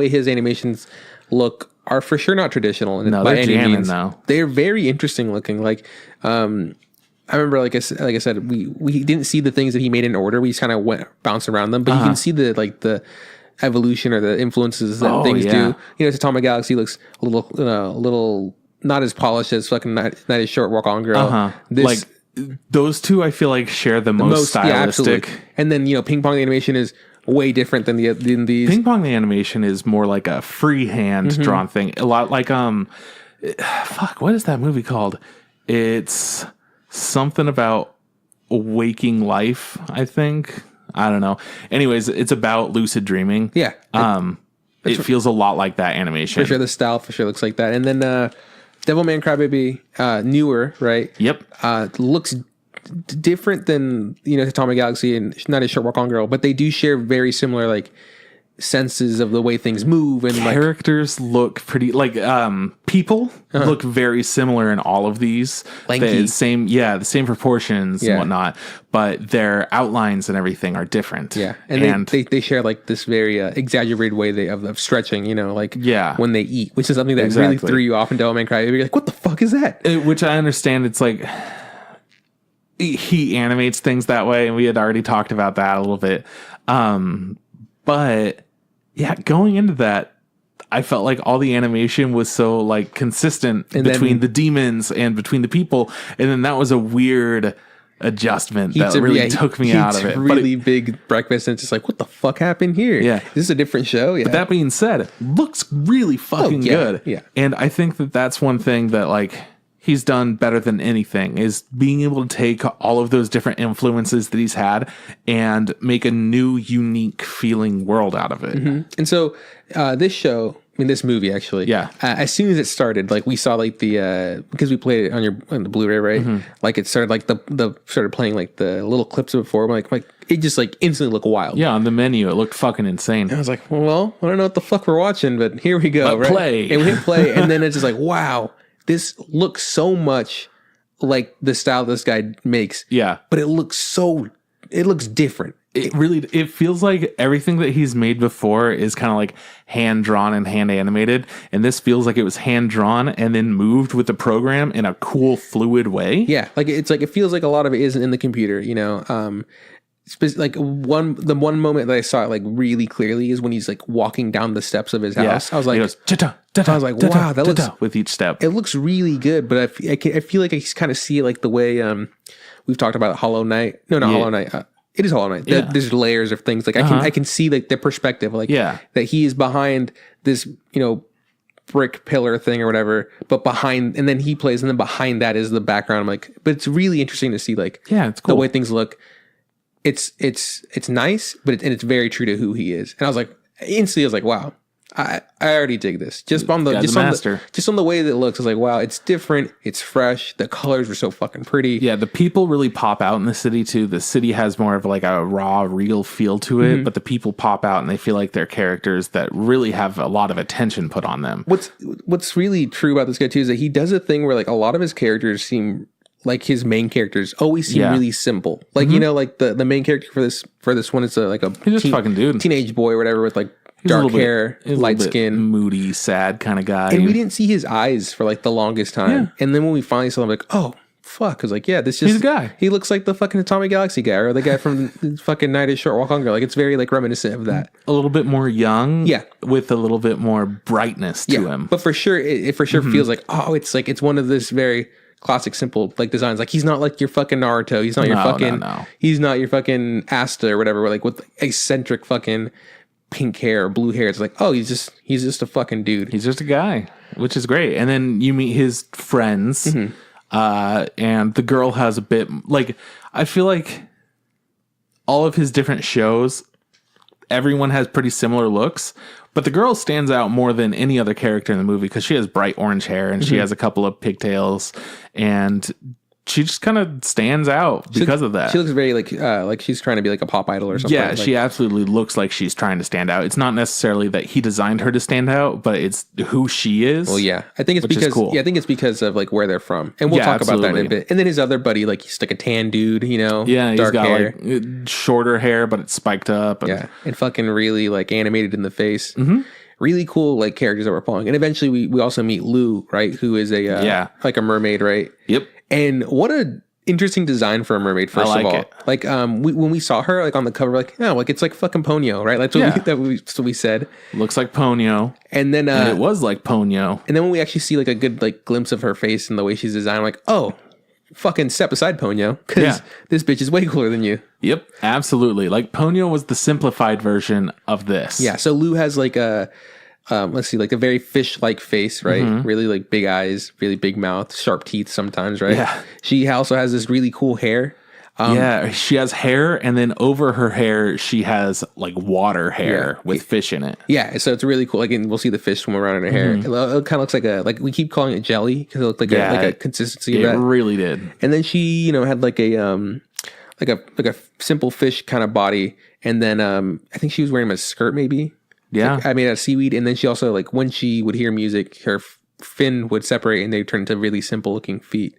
his animations look are for sure not traditional. No, by they're any jamming means. though. They're very interesting looking. Like I remember, like I said, we didn't see the things that he made in order. We just kind of bounced around them, but you can see the evolution or the influences that things do. You know, Tatami Galaxy looks a little not as polished as fucking Night is Short, Walk On Girl. Like those two, I feel like share the most stylistic. Yeah, and then Ping Pong the animation is way different than these. Ping Pong the animation is more like a freehand drawn thing. A lot like what is that movie called? It's something about waking life, I think. I don't know. Anyways, it's about lucid dreaming. Yeah. It feels a lot like that animation. For sure, the style for sure looks like that. And then Devilman Crybaby, newer, right? Yep. Looks different than Tatami Galaxy and Night is Short, Walk On Girl, but they do share very similar like senses of the way things move, and characters look pretty like people look very similar in all of these. Lanky. The same proportions and whatnot, but their outlines and everything are different. Yeah, and they share like this very exaggerated way of stretching. When they eat, which is something that really threw you off in Devilman Crybaby. You're like, what the fuck is that? Which I understand. It's like he animates things that way, and we had already talked about that a little bit. But yeah, going into that, I felt like all the animation was so like consistent between the demons and between the people, and then that was a weird adjustment that really took me out of it. Really big breakfast, and it's just like, what the fuck happened here? Yeah, this is a different show. Yeah. But that being said, looks really fucking good. Yeah, and I think that's one thing that like he's done better than anything is being able to take all of those different influences that he's had and make a new, unique feeling world out of it. And so this movie actually, as soon as it started, like we saw like the because we played it on the Blu-ray, right? Like it started like the started playing like the little clips of it before, like it just like instantly looked wild. Yeah, on the menu it looked fucking insane. And I was like, well, I don't know what the fuck we're watching, but here we go. Right? Play. And we hit play, and then it's just like, wow. This looks so much like the style this guy makes. Yeah. But it looks different. It feels like everything that he's made before is kind of like hand drawn and hand animated. And this feels like it was hand drawn and then moved with the program in a cool, fluid way. Yeah. Like it feels like a lot of it isn't in the computer, like the one moment that I saw it like really clearly is when he's like walking down the steps of his house. I was like, wow, that looks with each step. It looks really good, but I feel like I kind of see like the way we've talked about Hollow Knight. No, not Hollow Knight. It is Hollow Knight. Yeah. There's layers of things. Like I can see like the perspective, like that he is behind this, brick pillar thing or whatever, but and then he plays, and then behind that is the background. I'm like, but it's really interesting to see like it's cool. the way things look. It's nice, but it's very true to who he is. And I was like, instantly, I was like, wow, I already dig this. Just on the way that it looks, I was like, wow, it's different, it's fresh. The colors were so fucking pretty. Yeah, the people really pop out in the city too. The city has more of like a raw, real feel to it, but the people pop out and they feel like they're characters that really have a lot of attention put on them. What's really true about this guy too is that he does a thing where like a lot of his characters seem like his main characters always seem really simple. Like like the main character for this one is like a fucking dude, teenage boy or whatever with like dark hair, light skin, moody, sad kind of guy. And we didn't see his eyes for like the longest time. And then when we finally saw him, like, oh, fuck. I was like, yeah, this just... He's a guy. He looks like the fucking Atomic Galaxy guy or the guy from fucking Night is Short, Walk On Girl. Like, it's very, like, reminiscent of that. A little bit more young. Yeah. With a little bit more brightness to him. But for sure, it for sure feels like, oh, it's one of this very classic, simple, like, designs. Like, he's not like your fucking Naruto. He's not your fucking... No. He's not your fucking Asta or whatever, like, with eccentric fucking pink hair or blue hair. It's like, oh, he's just a fucking dude. He's just a guy, which is great. And then you meet his friends, and the girl has a bit, like, I feel like all of his different shows, everyone has pretty similar looks, but the girl stands out more than any other character in the movie because she has bright orange hair and she has a couple of pigtails, and she just kind of stands out because of that. She looks very like she's trying to be like a pop idol or something. Yeah, she absolutely looks like she's trying to stand out. It's not necessarily that he designed her to stand out, but it's who she is. Well, yeah, I think it's because cool. I think it's because of like where they're from, and we'll talk about that in a bit. And then his other buddy, like he's like a tan dude, you know, yeah, dark he's got hair, like shorter hair, but it's spiked up, and fucking really like animated in the face. Really cool like characters that we're following, and eventually we also meet Lou, right, who is a like a mermaid, right? Yep. And what a interesting design for a mermaid, first of all. Like when we saw her like on the cover, like, oh, like it's like fucking Ponyo, right? Like that's what we said. Looks like Ponyo. And then and it was like Ponyo. And then when we actually see like a good like glimpse of her face and the way she's designed, I'm like, oh, fucking step aside, Ponyo, because this bitch is way cooler than you. Yep, absolutely. Like Ponyo was the simplified version of this. Yeah, so Lou has like a let's see, like a very fish-like face, right? Really like big eyes, really big mouth, sharp teeth sometimes, right? Yeah. She also has this really cool hair. She has hair, and then over her hair, she has like water hair with fish in it. Yeah, so it's really cool. Like, and we'll see the fish swim around in her hair. It kind of looks like we keep calling it jelly because it looked like a consistency of that. It really did. And then she, had like a simple fish kind of body, and then I think she was wearing a skirt maybe. Yeah, like, I made out of seaweed, and then she also like when she would hear music, her fin would separate, and they turn into really simple looking feet.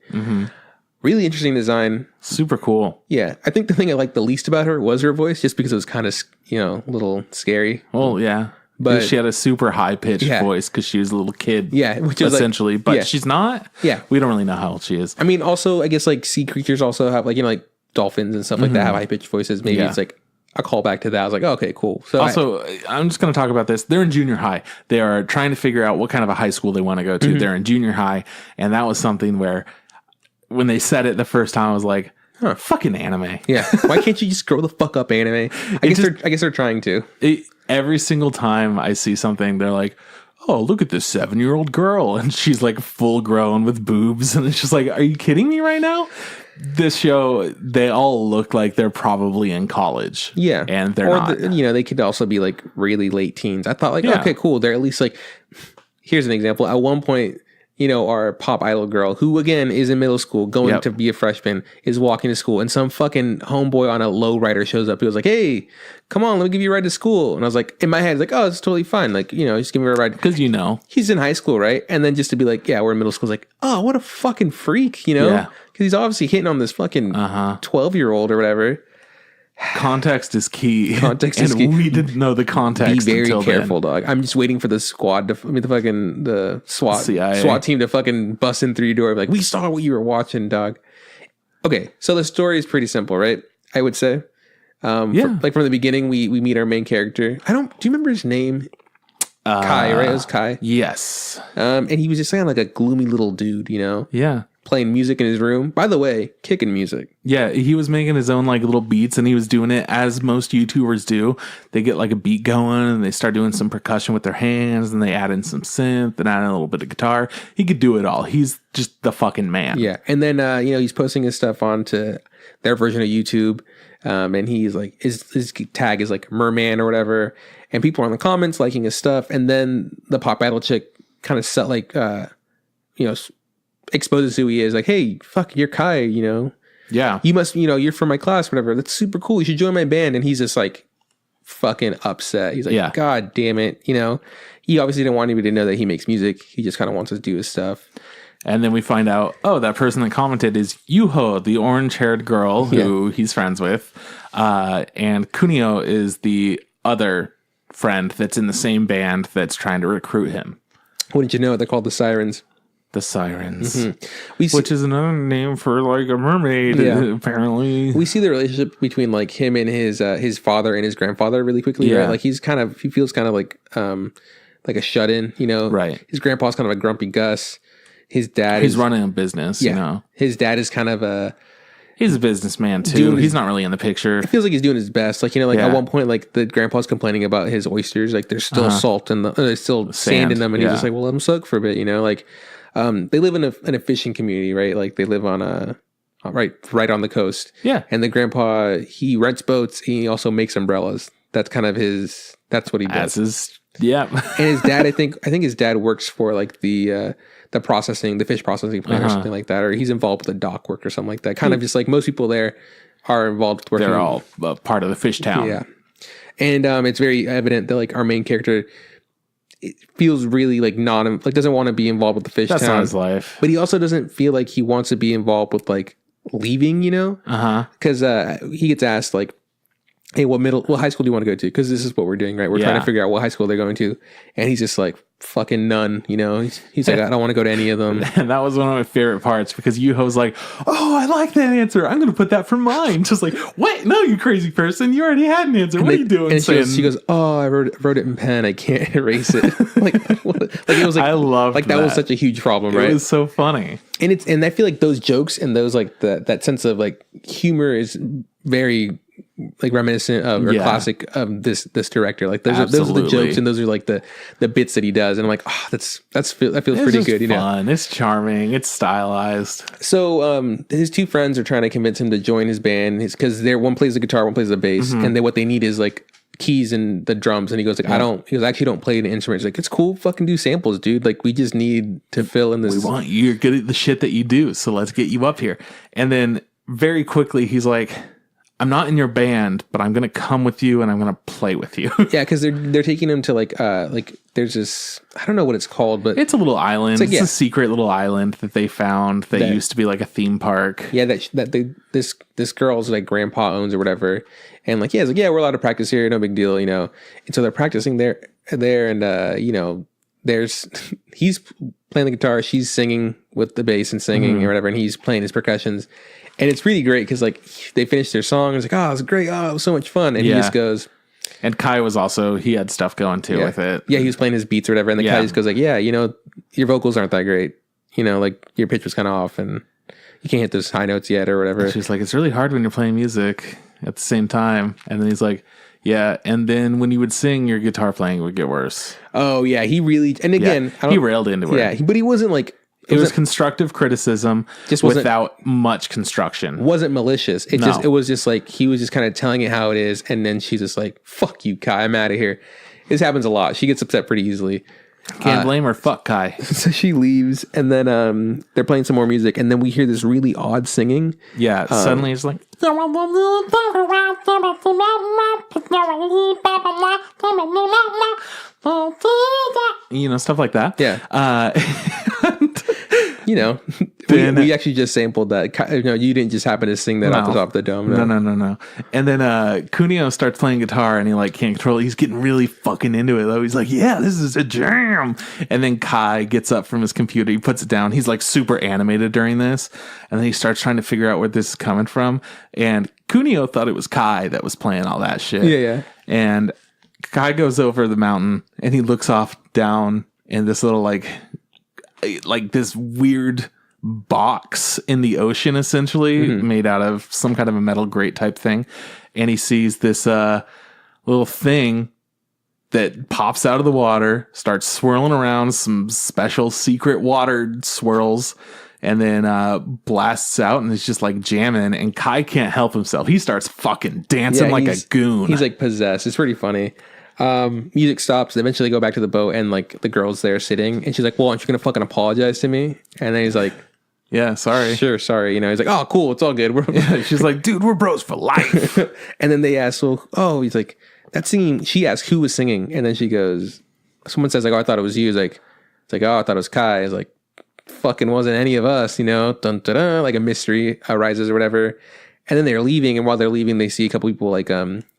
Really interesting design. Super cool. Yeah, I think the thing I liked the least about her was her voice, just because it was kind of a little scary. Oh yeah, but she had a super high pitched voice because she was a little kid. Yeah, which is essentially, but she's not. Yeah, we don't really know how old she is. I mean, also I guess like sea creatures also have like like dolphins and stuff like that have high pitched voices. Maybe it's like a callback to that. I was like, oh, okay, cool. So also, I'm just going to talk about this. They're in junior high. They are trying to figure out what kind of a high school they want to go to. They're in junior high, and that was something where when they said it the first time, I was like, fucking anime. Yeah. Why can't you just grow the fuck up, anime? I guess they're trying to. Every single time I see something, they're like, oh, look at this 7-year-old girl. And she's like full grown with boobs. And it's just like, are you kidding me right now? This show, they all look like they're probably in college. Yeah. And they're not. They could also be like really late teens. I thought like, okay, cool. They're at least like, here's an example. At one point, our pop idol girl, who again is in middle school, going to be a freshman, is walking to school, and some fucking homeboy on a lowrider shows up. He was like, hey, come on, let me give you a ride to school. And I was like, in my head, like, oh, it's totally fine. Like, just give me a ride. Because he's in high school, right? And then just to be like, yeah, we're in middle school. It's like, oh, what a fucking freak, Yeah. Because he's obviously hitting on this fucking 12-year-old or whatever. Context is key. Context is key. We didn't know the context. Be very careful, dog. I'm just waiting for the squad the SWAT team to fucking bust in through your door. Like, we saw what you were watching, dog. Okay, so the story is pretty simple, right? I would say. From the beginning, we meet our main character. Do you remember his name? Kai, right? It was Kai. Yes. And he was just saying like a gloomy little dude, Yeah. Playing music in his room. By the way, kicking music. Yeah, he was making his own like little beats, and he was doing it as most YouTubers do. They get like a beat going, and they start doing some percussion with their hands, and they add in some synth and add in a little bit of guitar. He could do it all. He's just the fucking man. Yeah, and then he's posting his stuff onto their version of YouTube, and he's like his tag is like Merman or whatever, and people are in the comments liking his stuff, and then the pop idol chick kind of set like exposes who he is, like, hey, fuck, you're Kai, Yeah. You must, you're from my class, whatever. That's super cool. You should join my band. And he's just like fucking upset. He's like, God damn it. He obviously didn't want anybody to know that he makes music. He just kind of wants to do his stuff. And then we find out, that person that commented is Yuho, the orange-haired girl who he's friends with. And Kunio is the other friend that's in the same band that's trying to recruit him. Wouldn't you know it? They're called the Sirens. The sirens. We see, Which is another name for like a mermaid, apparently. we see the relationship between like him and his father and his grandfather really quickly, right? Like he feels kind of like a shut-in, you know? Right. His grandpa's kind of a grumpy Gus. His dad He's running a business, you know? His dad is kind of he's a businessman too. He's not really in the picture. It feels like he's doing his best. Like, you know, like at one point, like the grandpa's complaining about his oysters. Like there's still salt in there's still sand in them. And he's just like, well, let them soak for a bit, you know? Like, they live in a fishing community, right? Like they live on right on the coast. Yeah. And the grandpa, he rents boats. He also makes umbrellas. That's kind of that's what he does. And his dad, I think his dad works for like the fish processing plant or something like that, or he's involved with the dock work or something like that. Kind of just like most people there are involved working. They're all part of the fish town. Yeah. And it's very evident that like our main character, it feels really like doesn't want to be involved with the fish town. That's not his life. But he also doesn't feel like he wants to be involved with like leaving, you know? Because he gets asked like, hey, what high school do you want to go to? Because this is what we're doing, right? We're trying to figure out what high school they're going to. And he's just like, fucking none, you know? He's like, I don't want to go to any of them. And that was one of my favorite parts because Yuho's like, oh, I like that answer. I'm going to put that for mine. Just like, what? No, you crazy person. You already had an answer. What are you doing? And she goes, oh, I wrote it in pen. I can't erase it. like it was like, I loved like that was such a huge problem, right? It was so funny. And I feel like those jokes and those like that sense of like humor is very like reminiscent of or classic of this director. Like those are the jokes and those are like the bits that he does. And I'm like, oh, that feels pretty good. You know, fun. It's charming. It's stylized. So his two friends are trying to convince him to join his band because one plays the guitar, one plays the bass, and what they need is like keys and the drums. And he goes like, he goes, I actually don't play an instrument. He's like, it's cool, fucking do samples, dude. Like we just need to fill in this. You're good at the shit that you do, so let's get you up here. And then very quickly he's like, I'm not in your band, but I'm going to come with you and I'm going to play with you. Yeah, because they're taking him to like there's this, I don't know what it's called, but it's a little island. It's a secret little island that they found that used to be like a theme park. Yeah, this girl's like grandpa owns or whatever. And like, it's like, we're allowed to practice here, no big deal, you know. And so they're practicing there and you know, he's playing the guitar, she's singing with the bass and singing or whatever, and he's playing his percussions. And it's really great because like they finished their song and it's like, oh, it was great. Oh, it was so much fun. And he just goes. And Kai was also, he had stuff going too with it. Yeah, he was playing his beats or whatever. And the Kai just goes like, yeah, you know, your vocals aren't that great. You know, like your pitch was kind of off and you can't hit those high notes yet or whatever. She's like, it's really hard when you're playing music at the same time. And then he's like, yeah. And then when you would sing, your guitar playing would get worse. Oh, yeah. He really, and again, he railed into it. Yeah, but he wasn't like, it was constructive criticism just without much construction. Wasn't malicious. It was just like he was just kind of telling it how it is, and then she's just like, "Fuck you, Kai, I'm out of here." This happens a lot. She gets upset pretty easily. Can't blame her. Fuck Kai. So she leaves, and then they're playing some more music, and then we hear this really odd singing. Yeah, suddenly it's like, you know, stuff like that. Yeah. You know, we actually just sampled that. No, you didn't just happen to sing that off the top of the dome. No. And then Kunio starts playing guitar and he like can't control it. He's getting really fucking into it though. He's like, yeah, this is a jam. And then Kai gets up from his computer. He puts it down. He's like super animated during this. And then he starts trying to figure out where this is coming from. And Kunio thought it was Kai that was playing all that shit. Yeah. And Kai goes over the mountain and he looks off down in this little like this weird box in the ocean, essentially made out of some kind of a metal grate type thing. And he sees this little thing that pops out of the water, starts swirling around, some special secret water swirls, and then blasts out and it's just like jamming. And Kai can't help himself. He starts fucking dancing like a goon. He's like possessed. It's pretty funny. Music stops. They eventually go back to the boat and like the girl's there sitting and she's like, well, aren't you going to fucking apologize to me? And then he's like, yeah, sorry. Sure, sorry. You know, he's like, oh, cool. It's all good. She's like, dude, we're bros for life. And then they ask, he's like, that singing, she asked who was singing. And then she goes, someone says like, oh, I thought it was you. It's like, oh, I thought it was Kai. It's like, fucking wasn't any of us, you know, dun, dun, dun, like a mystery arises or whatever. And then they're leaving, and while they're leaving, they see a couple people like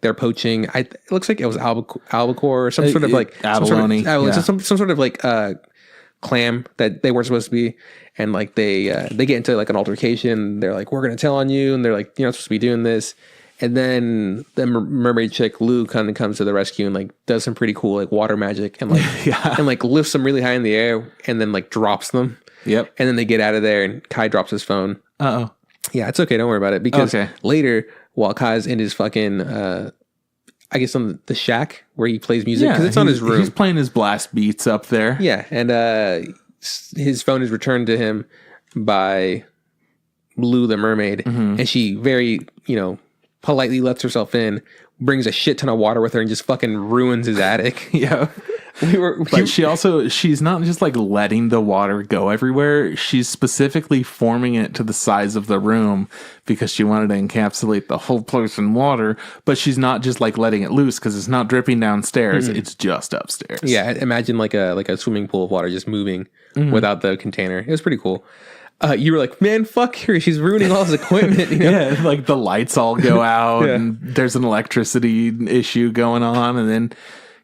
they're poaching. It looks like it was albacore or some sort of like abalone, some sort of like clam that they weren't supposed to be, and like they get into like an altercation. They're like, we're gonna tell on you, and they're like, you're not supposed to be doing this. And then the mermaid chick Lou kind of comes to the rescue and like does some pretty cool like water magic and like and like lifts them really high in the air and then like drops them. Yep. And then they get out of there and Kai drops his phone. Uh-oh. Yeah, it's okay. Don't worry about it. Because later, while Kai's in his fucking, I guess on the shack where he plays music, because it's on his room. He's playing his blast beats up there. Yeah, and his phone is returned to him by Lou the mermaid, and she very, politely lets herself in, brings a shit ton of water with her, and just fucking ruins his attic. Yeah. But she's not just like letting the water go everywhere. She's specifically forming it to the size of the room because she wanted to encapsulate the whole place in water. But she's not just like letting it loose because it's not dripping downstairs. It's just upstairs. Yeah. Imagine like a swimming pool of water just moving without the container. It was pretty cool. You were like, man, fuck her. She's ruining all his equipment. Yeah, like the lights all go out and there's an electricity issue going on. And then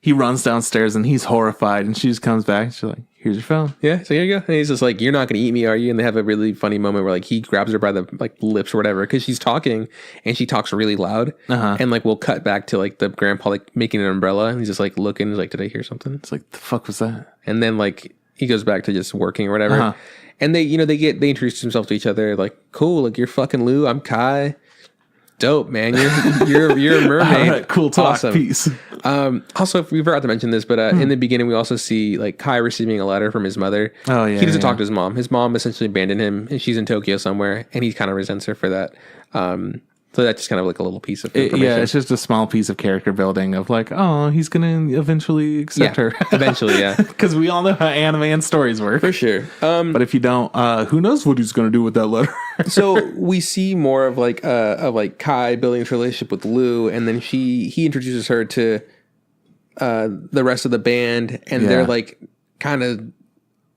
he runs downstairs and he's horrified. And she just comes back and she's like, here's your phone. Yeah, so here you go. And he's just like, you're not going to eat me, are you? And they have a really funny moment where like he grabs her by the like lips or whatever because she's talking and she talks really loud. And like we'll cut back to like the grandpa like making an umbrella. And he's just like looking. He's like, did I hear something? It's like, the fuck was that? And then like he goes back to just working or whatever. And they introduce themselves to each other like, cool, like you're fucking Lou, I'm Kai. Dope, man. You're a mermaid. Cool talk. Awesome. Peace. Also, we forgot to mention this, but in the beginning, we also see like Kai receiving a letter from his mother. Oh yeah. He doesn't talk to his mom. His mom essentially abandoned him, and she's in Tokyo somewhere, and he kind of resents her for that. So that's just kind of like a little piece of information. Yeah, it's just a small piece of character building of like, oh, he's going to eventually accept her. Eventually, yeah. Because we all know how anime and stories work. For sure. But if you don't, who knows what he's going to do with that letter? So we see more of like Kai building his relationship with Lou, and then he introduces her to the rest of the band, and they're like kind of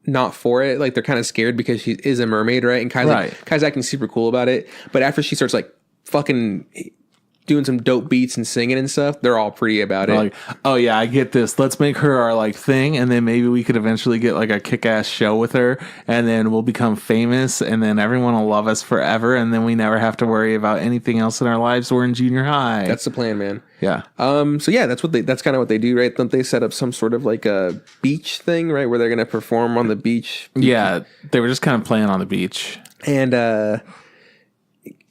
not for it. Like they're kind of scared because she is a mermaid, right? And Kai's acting super cool about it. But after she starts like fucking doing some dope beats and singing and stuff, they're all pretty about it. Like, oh yeah, I get this. Let's make her our like thing, and then maybe we could eventually get like a kick-ass show with her, and then we'll become famous, and then everyone will love us forever, and then we never have to worry about anything else in our lives. We're in junior high. That's the plan, man. Yeah. So yeah, that's kind of what they do, right? Don't they set up some sort of like a beach thing, right, where they're gonna perform on the beach? Yeah, they were just kind of playing on the beach, and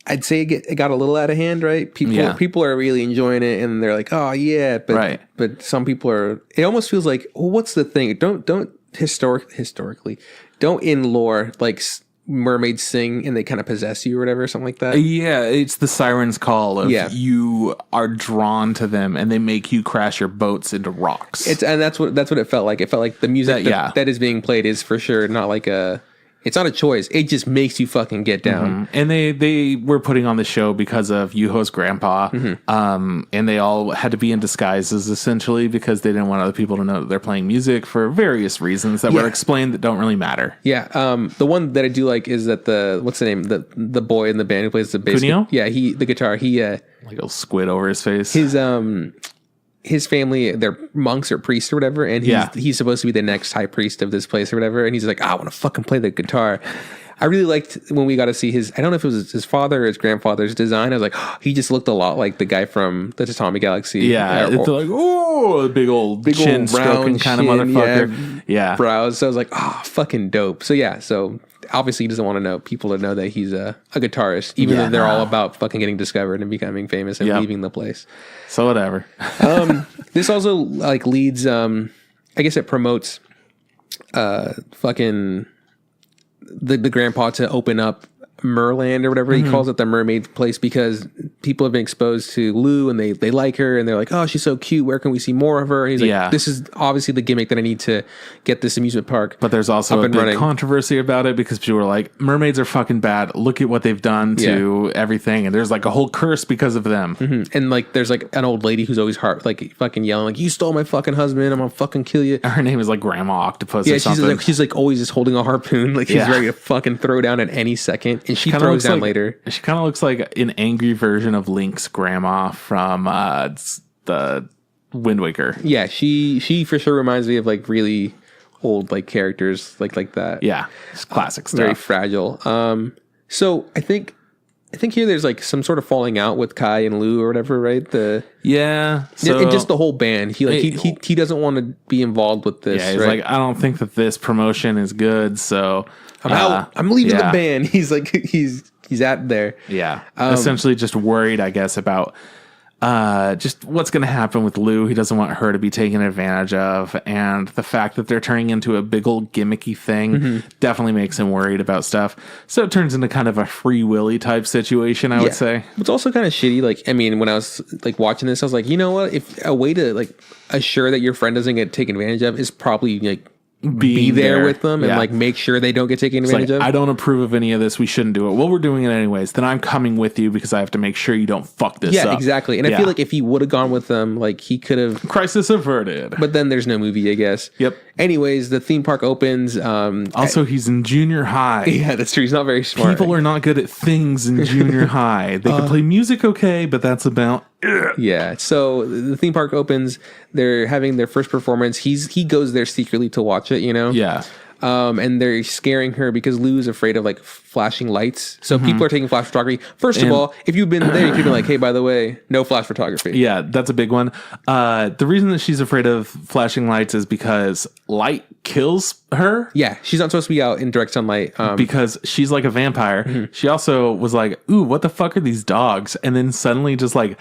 I'd say it got a little out of hand, right? People are really enjoying it, and they're like, "Oh yeah," but some people are. It almost feels like, well, what's the thing? Don't historically, don't in lore like mermaids sing and they kind of possess you or whatever, something like that. Yeah, it's the siren's call of you are drawn to them, and they make you crash your boats into rocks. And that's what it felt like. It felt like the music that is being played is for sure not like a. It's not a choice. It just makes you fucking get down. And they were putting on the show because of Yuho's grandpa. And they all had to be in disguises, essentially, because they didn't want other people to know that they're playing music for various reasons that were explained that don't really matter. Yeah. The one that I do like is that what's the name? The boy in the band who plays the bass. Kunio? Yeah, the guitar. He like a little squid over his face. His family, they're monks or priests or whatever, and he's supposed to be the next high priest of this place or whatever, and he's like, I want to fucking play the guitar. I really liked when we got to see his, I don't know if it was his father or his grandfather's design. I was like, he just looked a lot like the guy from the Tatami Galaxy. Yeah, it's like, oh, big old chin stroking kind of motherfucker. Yeah. Brows. So I was like, fucking dope. So yeah, obviously he doesn't want people to know that he's a guitarist, even though they're all about fucking getting discovered and becoming famous and leaving the place. So whatever. This also like leads, I guess it promotes fucking the grandpa to open up Merland or whatever he calls it, the mermaid place, because people have been exposed to Lou and they like her and they're like, oh, she's so cute, where can we see more of her? And he's like, this is obviously the gimmick that I need to get this amusement park. But there's also a big controversy about it because people are like, mermaids are fucking bad, look at what they've done to everything, and there's like a whole curse because of them. And like there's like an old lady who's always like fucking yelling like, you stole my fucking husband, I'm gonna fucking kill you. Her name is like Grandma Octopus or something. She's like always just holding a harpoon, like she's ready to fucking throw down at any second, and she throws down later. She kind of looks like an angry version of Link's grandma from the Wind Waker. Yeah, she for sure reminds me of like really old like characters like that. Yeah, it's classic stuff. Very fragile. So I think here there's like some sort of falling out with Kai and Lou or whatever, right? So and just the whole band. He doesn't want to be involved with this. Yeah, he's right? like, I don't think that this promotion is good, so I'm out. I'm leaving the band. He's like, he's at there. Yeah, essentially just worried, I guess, about just what's going to happen with Lou. He doesn't want her to be taken advantage of, and the fact that they're turning into a big old gimmicky thing definitely makes him worried about stuff. So it turns into kind of a Free Willy type situation, I would say. It's also kind of shitty. Like, I mean, when I was like watching this, I was like, you know what? If a way to like assure that your friend doesn't get taken advantage of is probably like be there with them and like make sure they don't get taken advantage of. I don't approve of any of this. We shouldn't do it. Well, we're doing it anyways. Then I'm coming with you because I have to make sure you don't fuck this up. Yeah, exactly. And I feel like if he would have gone with them, like he could have crisis averted. But then there's no movie, I guess. Yep. Anyways, the theme park opens. Also, he's in junior high. Yeah, that's true. He's not very smart. People are not good at things in junior high. They can play music okay, but that's about it. Yeah. So the theme park opens. They're having their first performance. He goes there secretly to watch it, you know? Yeah. And they're scaring her because Lou's afraid of like flashing lights. So people are taking flash photography. First of all, if you've been there, you could be like, hey, by the way, no flash photography. Yeah, that's a big one. The reason that she's afraid of flashing lights is because light kills her. Yeah, she's not supposed to be out in direct sunlight. Because she's like a vampire. She also was like, ooh, what the fuck are these dogs? And then suddenly just like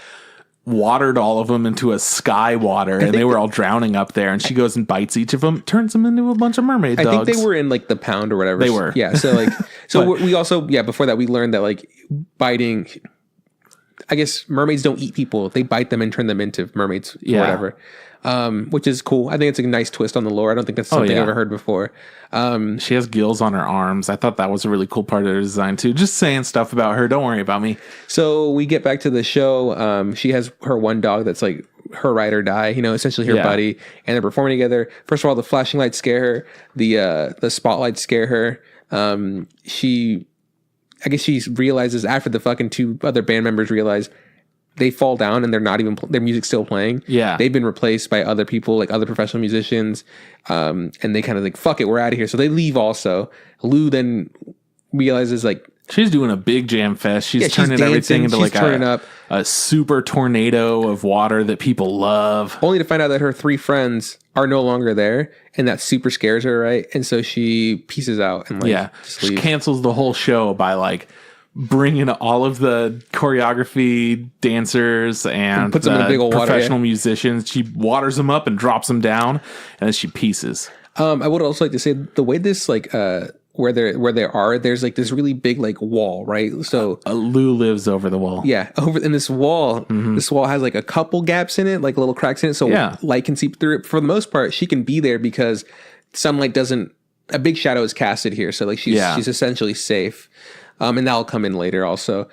watered all of them into a sky water, and they were all drowning up there, and she goes and bites each of them, turns them into a bunch of mermaid dogs. I think they were in like the pound or whatever. They were. Yeah, so like we also before that we learned that like biting, I guess mermaids don't eat people, they bite them and turn them into mermaids or whatever. Which is cool. I think it's a nice twist on the lore. I don't think that's something I've ever heard before. She has gills on her arms. I thought that was a really cool part of her design too. Just saying stuff about her. Don't worry about me. So we get back to the show. She has her one dog that's like her ride or die, you know, essentially her buddy, and they're performing together. First of all, the flashing lights scare her. The spotlights scare her. I guess she realizes after the fucking two other band members realize they fall down and they're not even their music's still playing. Yeah, they've been replaced by other people, like other professional musicians, and they kind of like, fuck it, we're out of here. So they leave. Also, Lou then realizes like she's doing a big jam fest. She's turning dancing, everything into like a super tornado of water that people love. Only to find out that her three friends are no longer there, and that super scares her, right? And so she pieces out and like she cancels the whole show by like bringing all of the choreography dancers and puts them in a big old professional musicians. She waters them up and drops them down, and then she pieces. I would also like to say the way this like where they are, there's like this really big like wall, right? So Lou lives over the wall. Yeah, over in this wall. This wall has like a couple gaps in it, like little cracks in it, so light can seep through it. For the most part, she can be there because sunlight doesn't. A big shadow is casted here, so like she's essentially safe. And that'll come in later also.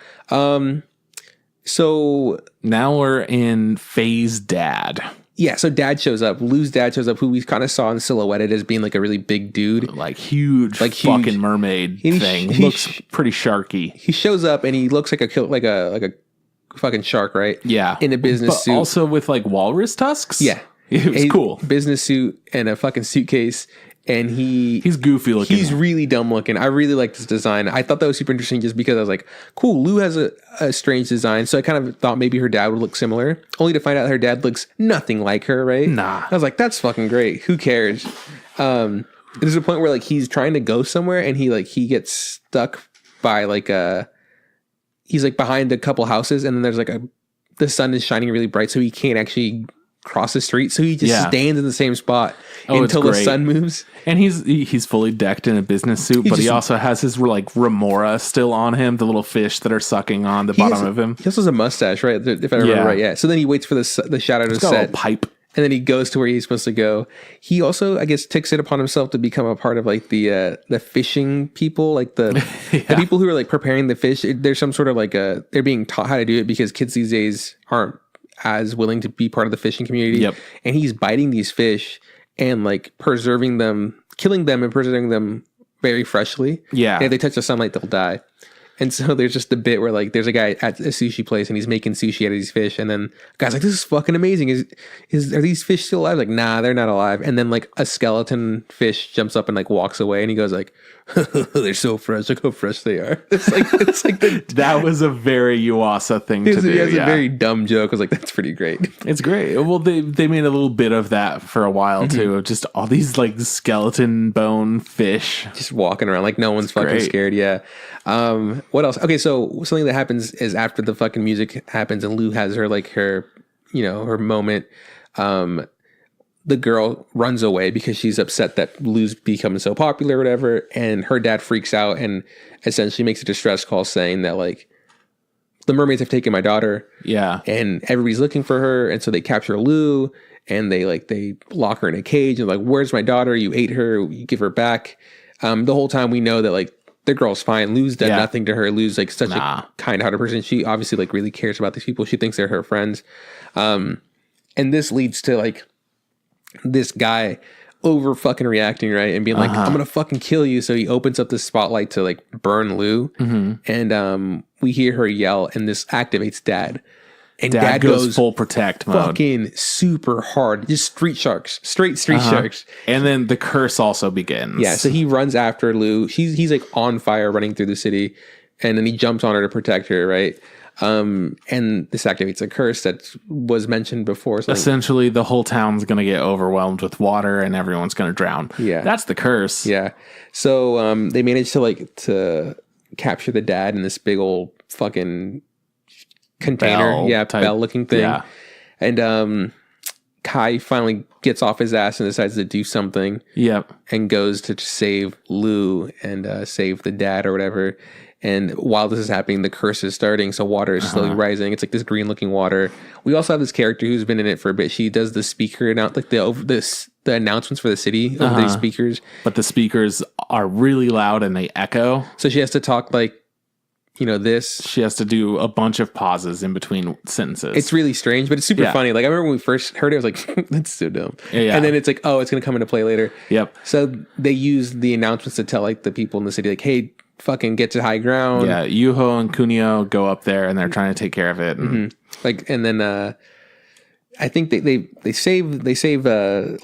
So now we're in Faye's dad. Yeah, so dad shows up. Lou's dad shows up, who we kind of saw in silhouetted as being like a really big dude. Like huge fucking mermaid thing. Looks pretty sharky. He shows up and he looks like a fucking shark, right? Yeah. In a business suit. Also with like walrus tusks? Yeah. It was cool. Business suit and a fucking suitcase. And he's goofy looking. He's really dumb looking. I really like this design. I thought that was super interesting just because I was like, cool, Lou has a strange design. So I kind of thought maybe her dad would look similar, only to find out her dad looks nothing like her, right? Nah. I was like, that's fucking great. Who cares? There's a point where like he's trying to go somewhere and he gets stuck by like he's like behind a couple houses, and then there's like the sun is shining really bright, so he can't actually cross the street, so he just stands in the same spot until the sun moves. And he's fully decked in a business suit, but he also has his like remora still on him, the little fish that are sucking on the bottom of him. He also has a mustache, right? If I remember right, yeah. So then he waits for the shadow to set. A pipe. And then he goes to where he's supposed to go. He also, I guess, takes it upon himself to become a part of like the fishing people, like the people who are like preparing the fish. There's some sort of like they're being taught how to do it because kids these days aren't as willing to be part of the fishing community. Yep. And he's biting these fish and like preserving them, killing them and preserving them very freshly. Yeah. And if they touch the sunlight, they'll die. And so there's just a bit where like there's a guy at a sushi place and he's making sushi out of these fish, and then the guy's like, "This is fucking amazing. Are these fish still alive?" Like, nah, they're not alive. And then like a skeleton fish jumps up and like walks away, and he goes like, "They're so fresh. Look how fresh they are." It's like That was a very Yuasa thing to do. It's a very dumb joke. I was like, that's pretty great. It's great. Well, they made a little bit of that for a while too, of just all these like skeleton bone fish just walking around like no one's fucking great. scared. Yeah. What else? Okay, so something that happens is after the fucking music happens and Lou has her like her moment. The girl runs away because she's upset that Lou's becoming so popular or whatever, and her dad freaks out and essentially makes a distress call saying that like the mermaids have taken my daughter. Yeah. And everybody's looking for her, and so they capture Lou and they lock her in a cage and like, "Where's my daughter? You ate her, you give her back." The whole time we know that like the girl's fine. Lou's done nothing to her. Lou's like such a kind-hearted person. She obviously like really cares about these people. She thinks they're her friends. And this leads to like this guy over fucking reacting, right? And being like, "I'm gonna fucking kill you." So he opens up the spotlight to like burn Lou. And we hear her yell, and this activates Dad. And Dad goes full protect mode. Fucking super hard. Just straight sharks. And then the curse also begins. Yeah, so he runs after Lou. He's like on fire running through the city, and then he jumps on her to protect her, right? And this activates a curse that was mentioned before. Essentially, the whole town's going to get overwhelmed with water and everyone's going to drown. Yeah. That's the curse. Yeah. So they managed to capture the dad in this big old fucking container. Bell looking thing. Yeah. And Kai finally gets off his ass and decides to do something. Yep. And goes to save Lou and save the dad or whatever. And while this is happening, the curse is starting, so water is slowly rising. It's like this green-looking water. We also have this character who's been in it for a bit. She does the speaker like the announcements for the city over these speakers. But the speakers are really loud and they echo. So she has to talk like, this. She has to do a bunch of pauses in between sentences. It's really strange, but it's super funny. Like I remember when we first heard it, I was like, "That's so dumb." Yeah. And then it's like, "Oh, it's going to come into play later." Yep. So they use the announcements to tell like the people in the city, like, "Hey, fucking get to high ground." Yeah, Yuho and Kunio go up there and they're trying to take care of it. And like, and then I think they save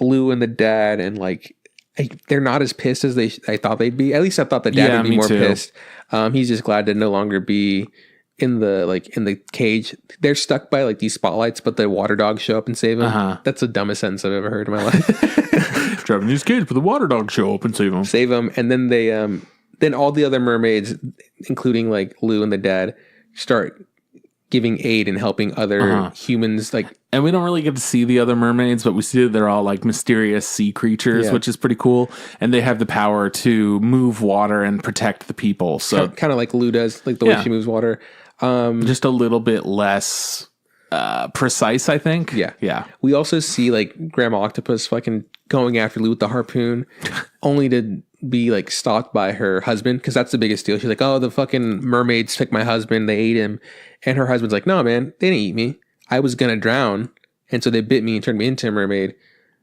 Lou and the dad, and like they're not as pissed as I thought they'd be. At least I thought the dad would be more pissed. He's just glad to no longer be in the cage. They're stuck by like these spotlights, but the water dogs show up and save him. That's the dumbest sentence I've ever heard in my life. Driving these kids, but the water dogs show up and save them. And then they then all the other mermaids, including like Lou and the dad, start giving aid and helping other humans. And we don't really get to see the other mermaids, but we see that they're all like mysterious sea creatures, which is pretty cool. And they have the power to move water and protect the people. So kind of like Lou does, like the way she moves water. Just a little bit less precise, I think. Yeah. We also see like Grandma Octopus fucking going after Lou with the harpoon, only to be like stalked by her husband, because that's the biggest deal. She's like, "Oh, the fucking mermaids took my husband, they ate him." And her husband's like, "No, man, they didn't eat me. I was gonna drown, and so they bit me and turned me into a mermaid,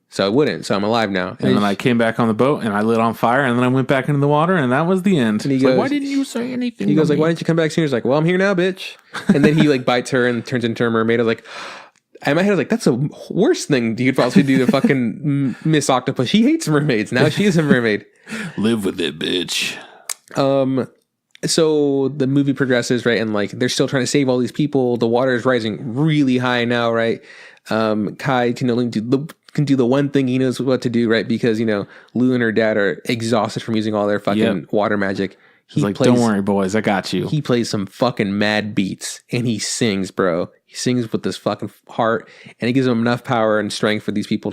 so I wouldn't, so I'm alive now." And then I came back on the boat and I lit on fire, and then I went back into the water, and that was the end. And he goes, like, "Why didn't you say anything?" He goes like, "Why didn't you come back sooner?" He's like, "Well, I'm here now, bitch." And then he like bites her and turns into a mermaid. I was like, in my head, I was like, that's the worst thing you could possibly do to fucking Miss Octopus. She hates mermaids. Now she is a mermaid. Live with it, bitch. So the movie progresses, right? And like, they're still trying to save all these people. The water is rising really high now, right? Kai can only do the one thing he knows what to do, right? Because, Lou and her dad are exhausted from using all their fucking water magic. He's like, "Don't worry, boys, I got you." He plays some fucking mad beats and he sings, bro. He sings with this fucking heart, and it gives him enough power and strength for these people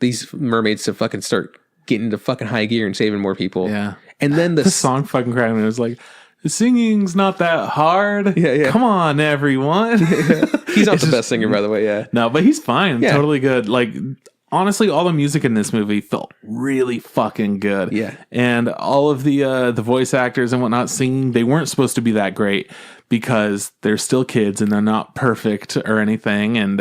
these mermaids to fucking start getting into fucking high gear and saving more people. Yeah. And then the song fucking cracked me. It was like, "The singing's not that hard. Yeah. Come on, everyone." He's not the best singer, by the way. Yeah. No, but he's fine. Yeah. Totally good. Like, honestly, all the music in this movie felt really fucking good. Yeah. And all of the voice actors and whatnot singing, they weren't supposed to be that great because they're still kids and they're not perfect or anything. And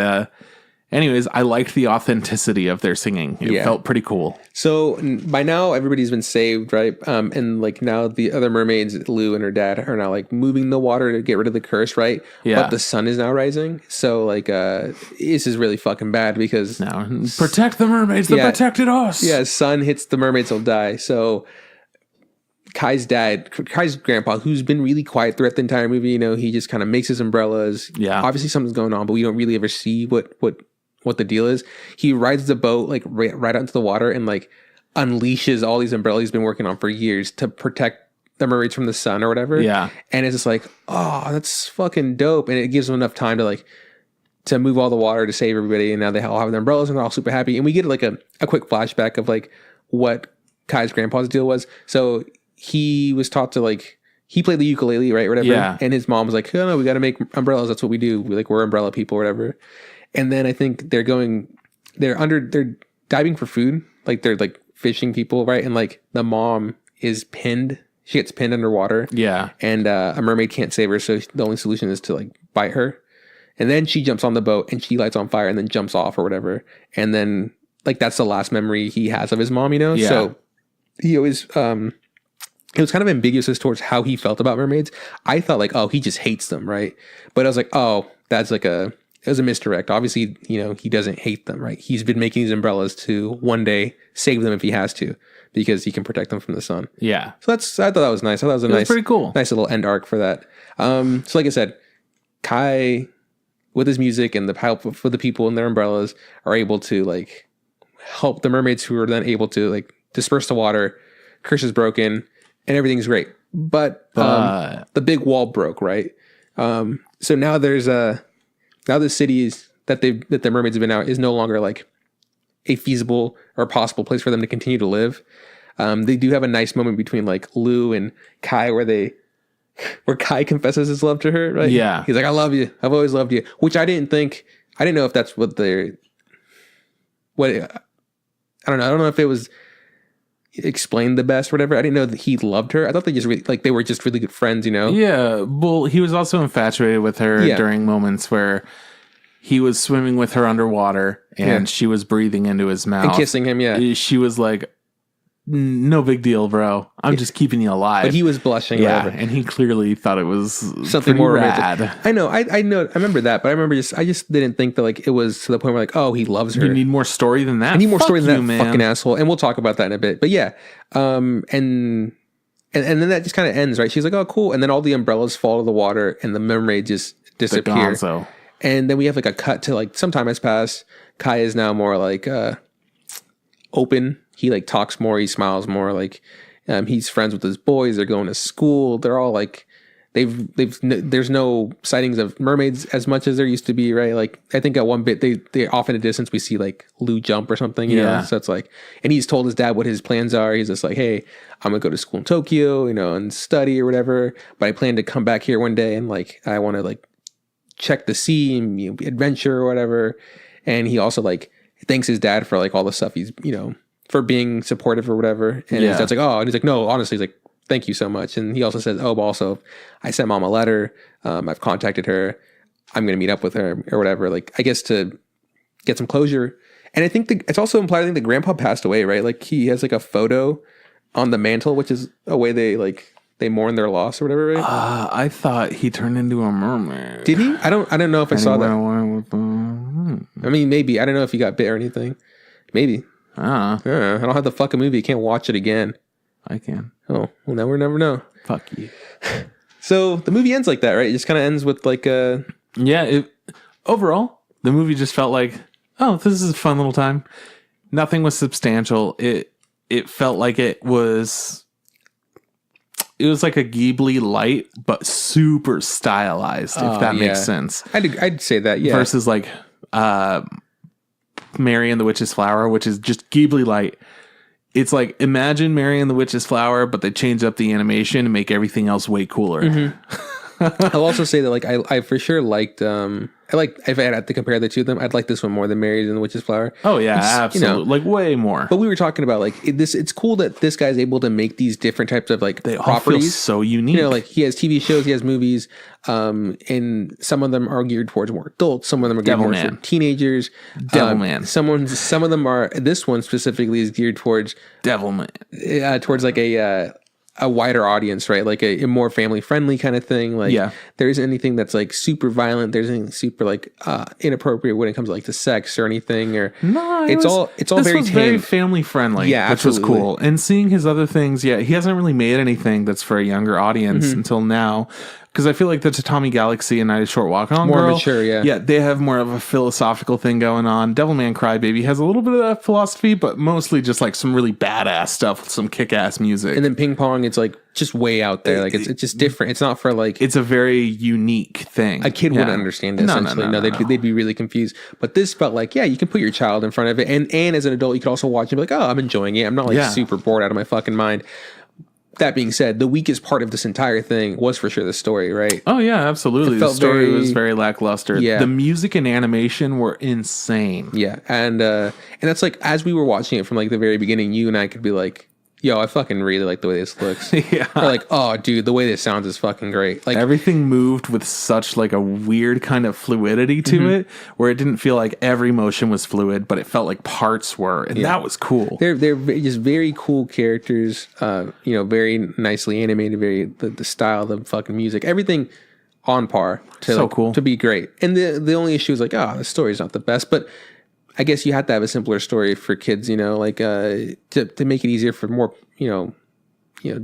anyways, I liked the authenticity of their singing. It felt pretty cool. So by now everybody's been saved, right? And like now the other mermaids, Lou and her dad, are now like moving the water to get rid of the curse, right? Yeah. But the sun is now rising. So like this is really fucking bad because now protect the mermaids that protected us. Yeah, sun hits the mermaids, will die. So Kai's grandpa, who's been really quiet throughout the entire movie, you know, he just kind of makes his umbrellas. Yeah. Obviously something's going on, but we don't really ever see what the deal is. He rides the boat like right out into the water and like unleashes all these umbrellas he's been working on for years to protect the mermaids from the sun or whatever. Yeah. And it's just like, oh, that's fucking dope. And it gives them enough time to like to move all the water to save everybody. And now they all have their umbrellas and they're all super happy. And we get like a quick flashback of like what Kai's grandpa's deal was. So he was taught to like, he played the ukulele, right? Whatever. Yeah. And his mom was like, oh no, we got to make umbrellas. That's what we do. We're umbrella people or whatever. And then I think they're diving for food. Like they're like fishing people, right? And like the mom is pinned. She gets pinned underwater. Yeah. And a mermaid can't save her. So the only solution is to like bite her. And then she jumps on the boat and she lights on fire and then jumps off or whatever. And then like, that's the last memory he has of his mom, you know? Yeah. So he always, it was kind of ambiguous as towards how he felt about mermaids. I thought like, oh, he just hates them, right? But I was like, oh, that's like it was a misdirect. Obviously, you know, he doesn't hate them, right? He's been making these umbrellas to one day save them if he has to, because he can protect them from the sun. Yeah. So I thought that was nice. I thought that was pretty cool. Nice little end arc for that. So like I said, Kai, with his music and the help for the people in their umbrellas, are able to like help the mermaids, who are then able to like disperse the water. Curse is broken. And everything's great, but the big wall broke, right? So now there's now the cities that the mermaids have been out is no longer like a feasible or possible place for them to continue to live. They do have a nice moment between like Lou and Kai where Kai confesses his love to her, right? Yeah, he's like, "I love you. I've always loved you," which I didn't know if that's I don't know. I don't know if it was explained the best or whatever. I didn't know that he loved her. I thought they just they were just really good friends, you know? Yeah. Well, he was also infatuated with her during moments where he was swimming with her underwater and she was breathing into his mouth and kissing him. Yeah. She was like, no big deal, bro. I'm just keeping you alive. But he was blushing. Yeah. Whatever. And he clearly thought it was something more rad. Romantic. I know. I know. I remember that, but I just didn't think that like it was to the point where like, oh, he loves her. You need more story than that. I need more story than that, man. Fucking asshole. And we'll talk about that in a bit. But yeah. And then that just kind of ends, right? She's like, oh, cool. And then all the umbrellas fall to the water and the mermaid just disappear. And then we have like a cut to like some time has passed. Kai is now more like open. He like talks more. He smiles more. Like he's friends with his boys. They're going to school. They're all like there's no sightings of mermaids as much as there used to be, right? Like I think at one bit they off in the distance we see like Lou jump or something, you know? So it's like, and he's told his dad what his plans are. He's just like, hey, I'm gonna go to school in Tokyo, you know, and study or whatever, but I plan to come back here one day and like I want to like check the sea and, you know, adventure or whatever. And he also like thanks his dad for like all the stuff he's, you know, for being supportive or whatever. And his dad's like, oh, and he's like, no, honestly, he's like, thank you so much. And he also says, oh, but also I sent mom a letter. I've contacted her. I'm going to meet up with her or whatever. Like, I guess to get some closure. And I think it's also implied, I think the grandpa passed away, right? Like he has like a photo on the mantle, which is a way they mourn their loss or whatever, right? I thought he turned into a mermaid. Did he? I don't know if I saw that. I mean, maybe. I don't know if he got bit or anything. Maybe. I don't have the fucking movie. You can't watch it again. I can. Oh, well, now we'll never know. Fuck you. So the movie ends like that, right? It just kind of ends with like a... Yeah, overall, the movie just felt like, oh, this is a fun little time. Nothing was substantial. It felt like it was like a Ghibli light, but super stylized, if that makes sense. I'd say that, yeah. Versus like Mary and the Witch's Flower, which is just Ghibli light. It's like, imagine Mary and the Witch's Flower, but they change up the animation and make everything else way cooler. Mm-hmm. I'll also say that like I for sure liked if I had to compare the two of them, I'd like this one more than Mary's and the Witch's Flower. Oh yeah, absolutely. Like way more. But we were talking about like it's cool that this guy's able to make these different types of like They all properties. feel so unique. Like he has TV shows, he has movies, and some of them are geared towards more adults. Some of them are geared towards teenagers. Devilman. Some of them are. This one specifically is geared towards Devilman. Towards like a wider audience, right? Like a more family friendly kind of thing. Like there isn't anything that's like super violent. There's anything super like inappropriate when it comes like to sex or anything. Or no, it's all very tame. Very family friendly. Yeah, which was cool. And seeing his other things, he hasn't really made anything that's for a younger audience until now. Because I feel like the Tatami Galaxy and Night of Short Walk On more Girl, mature, yeah, they have more of a philosophical thing going on. Devilman Crybaby has a little bit of that philosophy, but mostly just like some really badass stuff with some kick-ass music. And then Ping Pong, it's like just way out there. Like it's just different. It's not for like it's a very unique thing. A kid wouldn't understand it. Essentially, no, they'd be really confused. But this felt like you can put your child in front of it, and as an adult, you could also watch it and be like, oh, I'm enjoying it. I'm not like super bored out of my fucking mind. That being said, the weakest part of this entire thing was for sure the story, right? Oh, yeah, absolutely. The story was very lackluster. Yeah. The music and animation were insane. Yeah. And that's like, as we were watching it from like the very beginning, you and I could be like, yo, I fucking really like the way this looks. Yeah. Or like, oh, dude, the way this sounds is fucking great. Like everything moved with such like a weird kind of fluidity to it, where it didn't feel like every motion was fluid, but it felt like parts were, and that was cool. They're just very cool characters. Very nicely animated. Very the style, the fucking music, everything on par. Cool to be great. And the only issue is like, the story's not the best, but I guess you have to have a simpler story for kids, like to make it easier for more,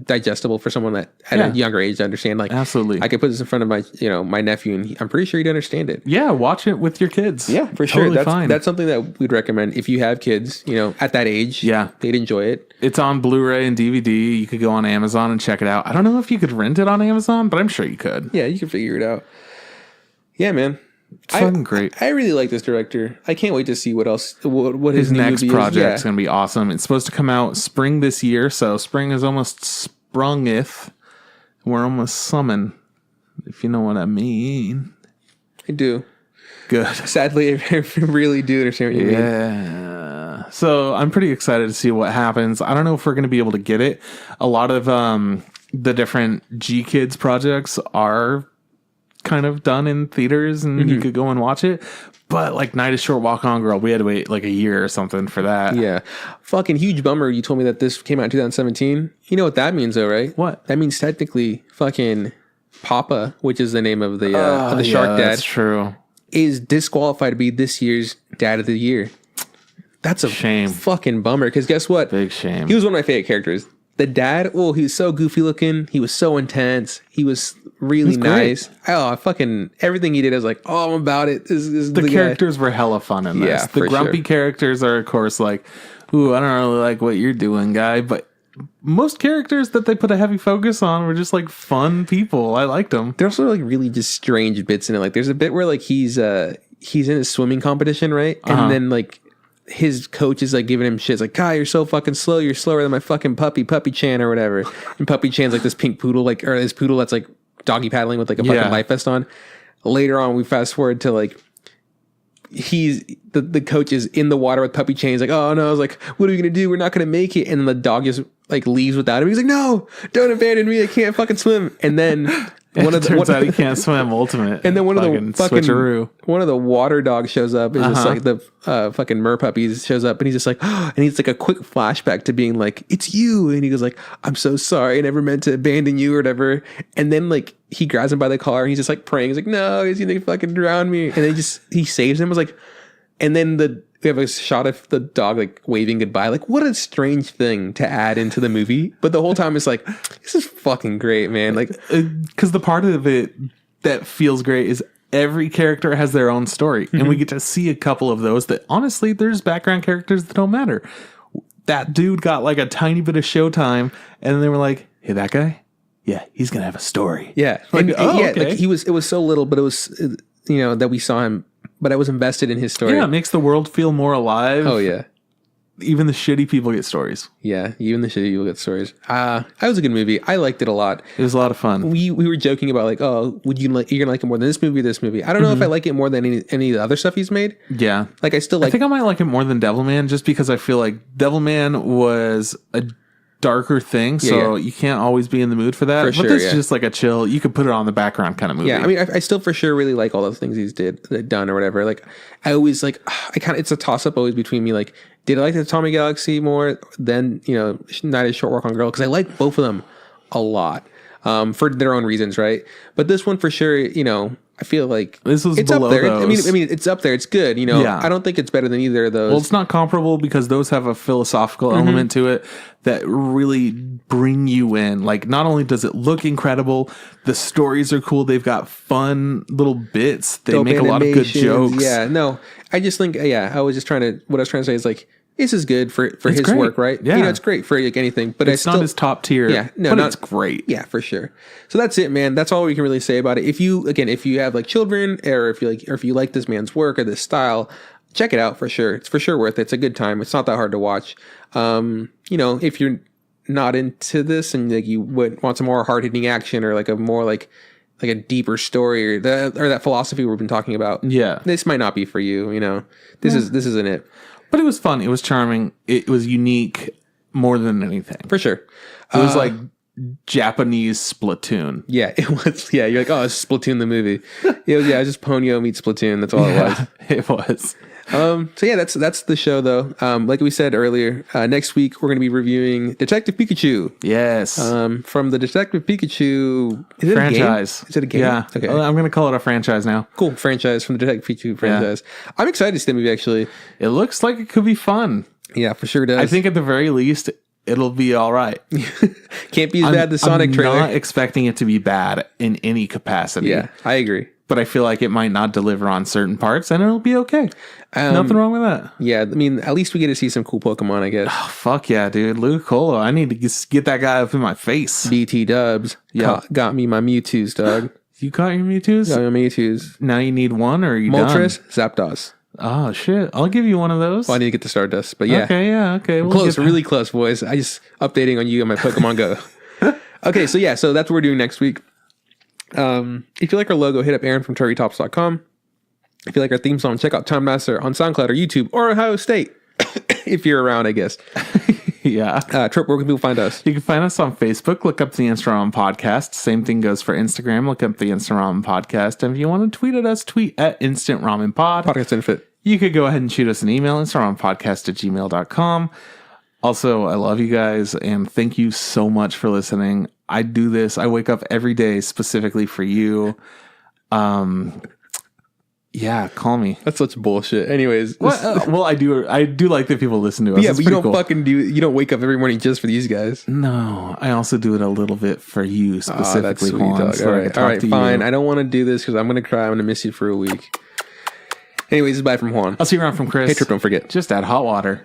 digestible for someone that at a younger age to understand. Like, absolutely, I could put this in front of my, my nephew, and I'm pretty sure he'd understand it. Yeah, watch it with your kids. Yeah, for sure. That's something that we'd recommend if you have kids, at that age. Yeah, they'd enjoy it. It's on Blu-ray and DVD. You could go on Amazon and check it out. I don't know if you could rent it on Amazon, but I'm sure you could. Yeah, you can figure it out. Yeah, man. It's fucking great. I really like this director. I can't wait to see what else. What his next project's is. going to be awesome. It's supposed to come out spring this year, so spring is almost sprungeth. We're almost summoned, if you know what I mean. I do. Good. Sadly, I really do understand what you mean. Yeah. So I'm pretty excited to see what happens. I don't know if we're going to be able to get it. A lot of the different G Kids projects are kind of done in theaters, and you could go and watch it, but like Night of Short Walk On Girl, we had to wait like a year or something for that. Yeah, fucking huge bummer. You told me that this came out in 2017. You know what that means, though, right? What that means? Technically, fucking Papa, which is the name of the shark dad, that's true, is disqualified to be this year's Dad of the Year. That's a shame. Fucking bummer. Because guess what? Big shame. He was one of my favorite characters. The dad, he was so goofy looking. He was so intense. He was really nice. Oh, fucking everything he did, I was like, I'm about it. This is the characters were hella fun in this. The grumpy characters are, of course, like, ooh, I don't really like what you're doing, guy. But most characters that they put a heavy focus on were just like fun people. I liked them. There's also like really just strange bits in it. Like there's a bit where like he's in a swimming competition, right? And then like his coach is like giving him shit. It's like, Kai, you're so fucking slow. You're slower than my fucking puppy Chan or whatever. And Puppy Chan's like this pink poodle, or this poodle that's like doggy paddling with like a fucking life vest on. Later on, we fast forward to like he's the coach is in the water with Puppy Chan. He's like, oh no, I was like, what are we gonna do? We're not gonna make it. And then the dog just like leaves without him. He's like, no, don't abandon me. I can't fucking swim. And then turns out he can't swim. Ultimate. And then one of the water dogs shows up. And just like the fucking merpuppies shows up, and he's just like, and he's like a quick flashback to being like, it's you. And he goes like, I'm so sorry. I never meant to abandon you or whatever. And then like he grabs him by the collar, and he's just like praying. He's like, no, he's gonna fucking drown me. And then he saves him. I was like, and then we have a shot of the dog like waving goodbye. Like, what a strange thing to add into the movie. But the whole time it's like, this is fucking great, man. Like, because the part of it that feels great is every character has their own story, and we get to see a couple of those that honestly, there's background characters that don't matter. That dude got like a tiny bit of showtime, and then they were like, hey, that guy, yeah, he's gonna have a story. Yeah, like, okay. Like it was so little, but it was that we saw him. But I was invested in his story. Yeah, it makes the world feel more alive. Oh, yeah. even the shitty people get stories. Yeah, even the shitty people get stories. That was a good movie. I liked it a lot. It was a lot of fun. We were joking about like, oh, you're gonna like it more than this movie or this movie. I don't know if I like it more than any of the other stuff he's made. Yeah. Like I still like. I think I might like it more than Devilman, just because I feel like Devilman was a darker thing, so you can't always be in the mood for that. But this is just like a chill, you could put it on the background kind of movie. Yeah, I mean, I still for sure really like all those things he's done or whatever. Like, I always like, it's a toss up always between me. Like, did I like the Atomic Galaxy more than Night of Short Walk on Girl? Because I like both of them a lot for their own reasons, right? But this one for sure, I feel like this was it's below up there. those. I mean, it's up there. It's good. I don't think it's better than either of those. Well, it's not comparable because those have a philosophical element to it that really bring you in. Like, not only does it look incredible, the stories are cool. They've got fun little bits. They Dope make a lot of good jokes. Yeah, no, I just think, I was just trying to, what I was trying to say is like, this is good for his great. work, right? Yeah. It's great for like anything, but It's not his top tier. Yeah, no, but it's great. Yeah, for sure. So that's it, man. That's all we can really say about it. If you have like children, or if you like this man's work or this style, check it out for sure. It's for sure worth it. It's a good time. It's not that hard to watch. If you're not into this and like you would want some more hard hitting action or like a more like a deeper story or that philosophy we've been talking about, this might not be for you. This isn't it. But it was fun. It was charming. It was unique more than anything. For sure. It was like Japanese Splatoon. Yeah, it was. Yeah, you're like, oh, it's Splatoon the movie. It was just Ponyo meets Splatoon. That's all it was. It was. So yeah, that's the show though. Like we said earlier, next week we're going to be reviewing Detective Pikachu. Yes. From the Detective Pikachu franchise. Is it a game? Yeah. Okay. I'm going to call it a franchise now. Cool franchise from the Detective Pikachu franchise. Yeah. I'm excited to see the movie actually. It looks like it could be fun. Yeah, for sure it does. I think at the very least it'll be all right. Can't be as bad as the Sonic trailer. I'm not expecting it to be bad in any capacity. Yeah, I agree. But I feel like it might not deliver on certain parts, and it'll be okay. Nothing wrong with that. Yeah, I mean, at least we get to see some cool Pokemon, I guess. Oh, fuck yeah, dude. Ludicolo. I need to get that guy up in my face. BT Dubs. Yeah. Got me my Mewtwo's, dog. You got your Mewtwo's? Got my Mewtwo's. Now you need one, or are you Moltres, done? Zapdos. Oh, shit. I'll give you one of those. Well, I need to get the Stardust, but yeah. Okay. We'll close, really close, boys. I just updating on you on my Pokemon Go. Okay, so that's what we're doing next week. If you like our logo, hit up Aaron from TurryTops.com. If you like our theme song, check out Time Master on SoundCloud or YouTube or Ohio State. If you're around, I guess. Yeah. Trip, where can people find us? You can find us on Facebook. Look up the Instant Ramen Podcast. Same thing goes for Instagram. Look up the Instant Ramen Podcast. And if you want to tweet at us, tweet at Instant Ramen Pod. Podcast Infit. You could go ahead and shoot us an email, instantRamenPodcast@gmail.com. Also, I love you guys and thank you so much for listening. I do this. I wake up every day specifically for you. Yeah, call me. That's such bullshit. Anyways, well, I do like that people listen to us. Yeah, but you don't you don't wake up every morning just for these guys. No, I also do it a little bit for you specifically. That's sweet, dog. So all right, fine. I don't want to do this because I'm going to cry. I'm going to miss you for a week. Anyways, this is bye from Juan. I'll see you around from Chris. Hey, Trip, don't forget. Just add hot water.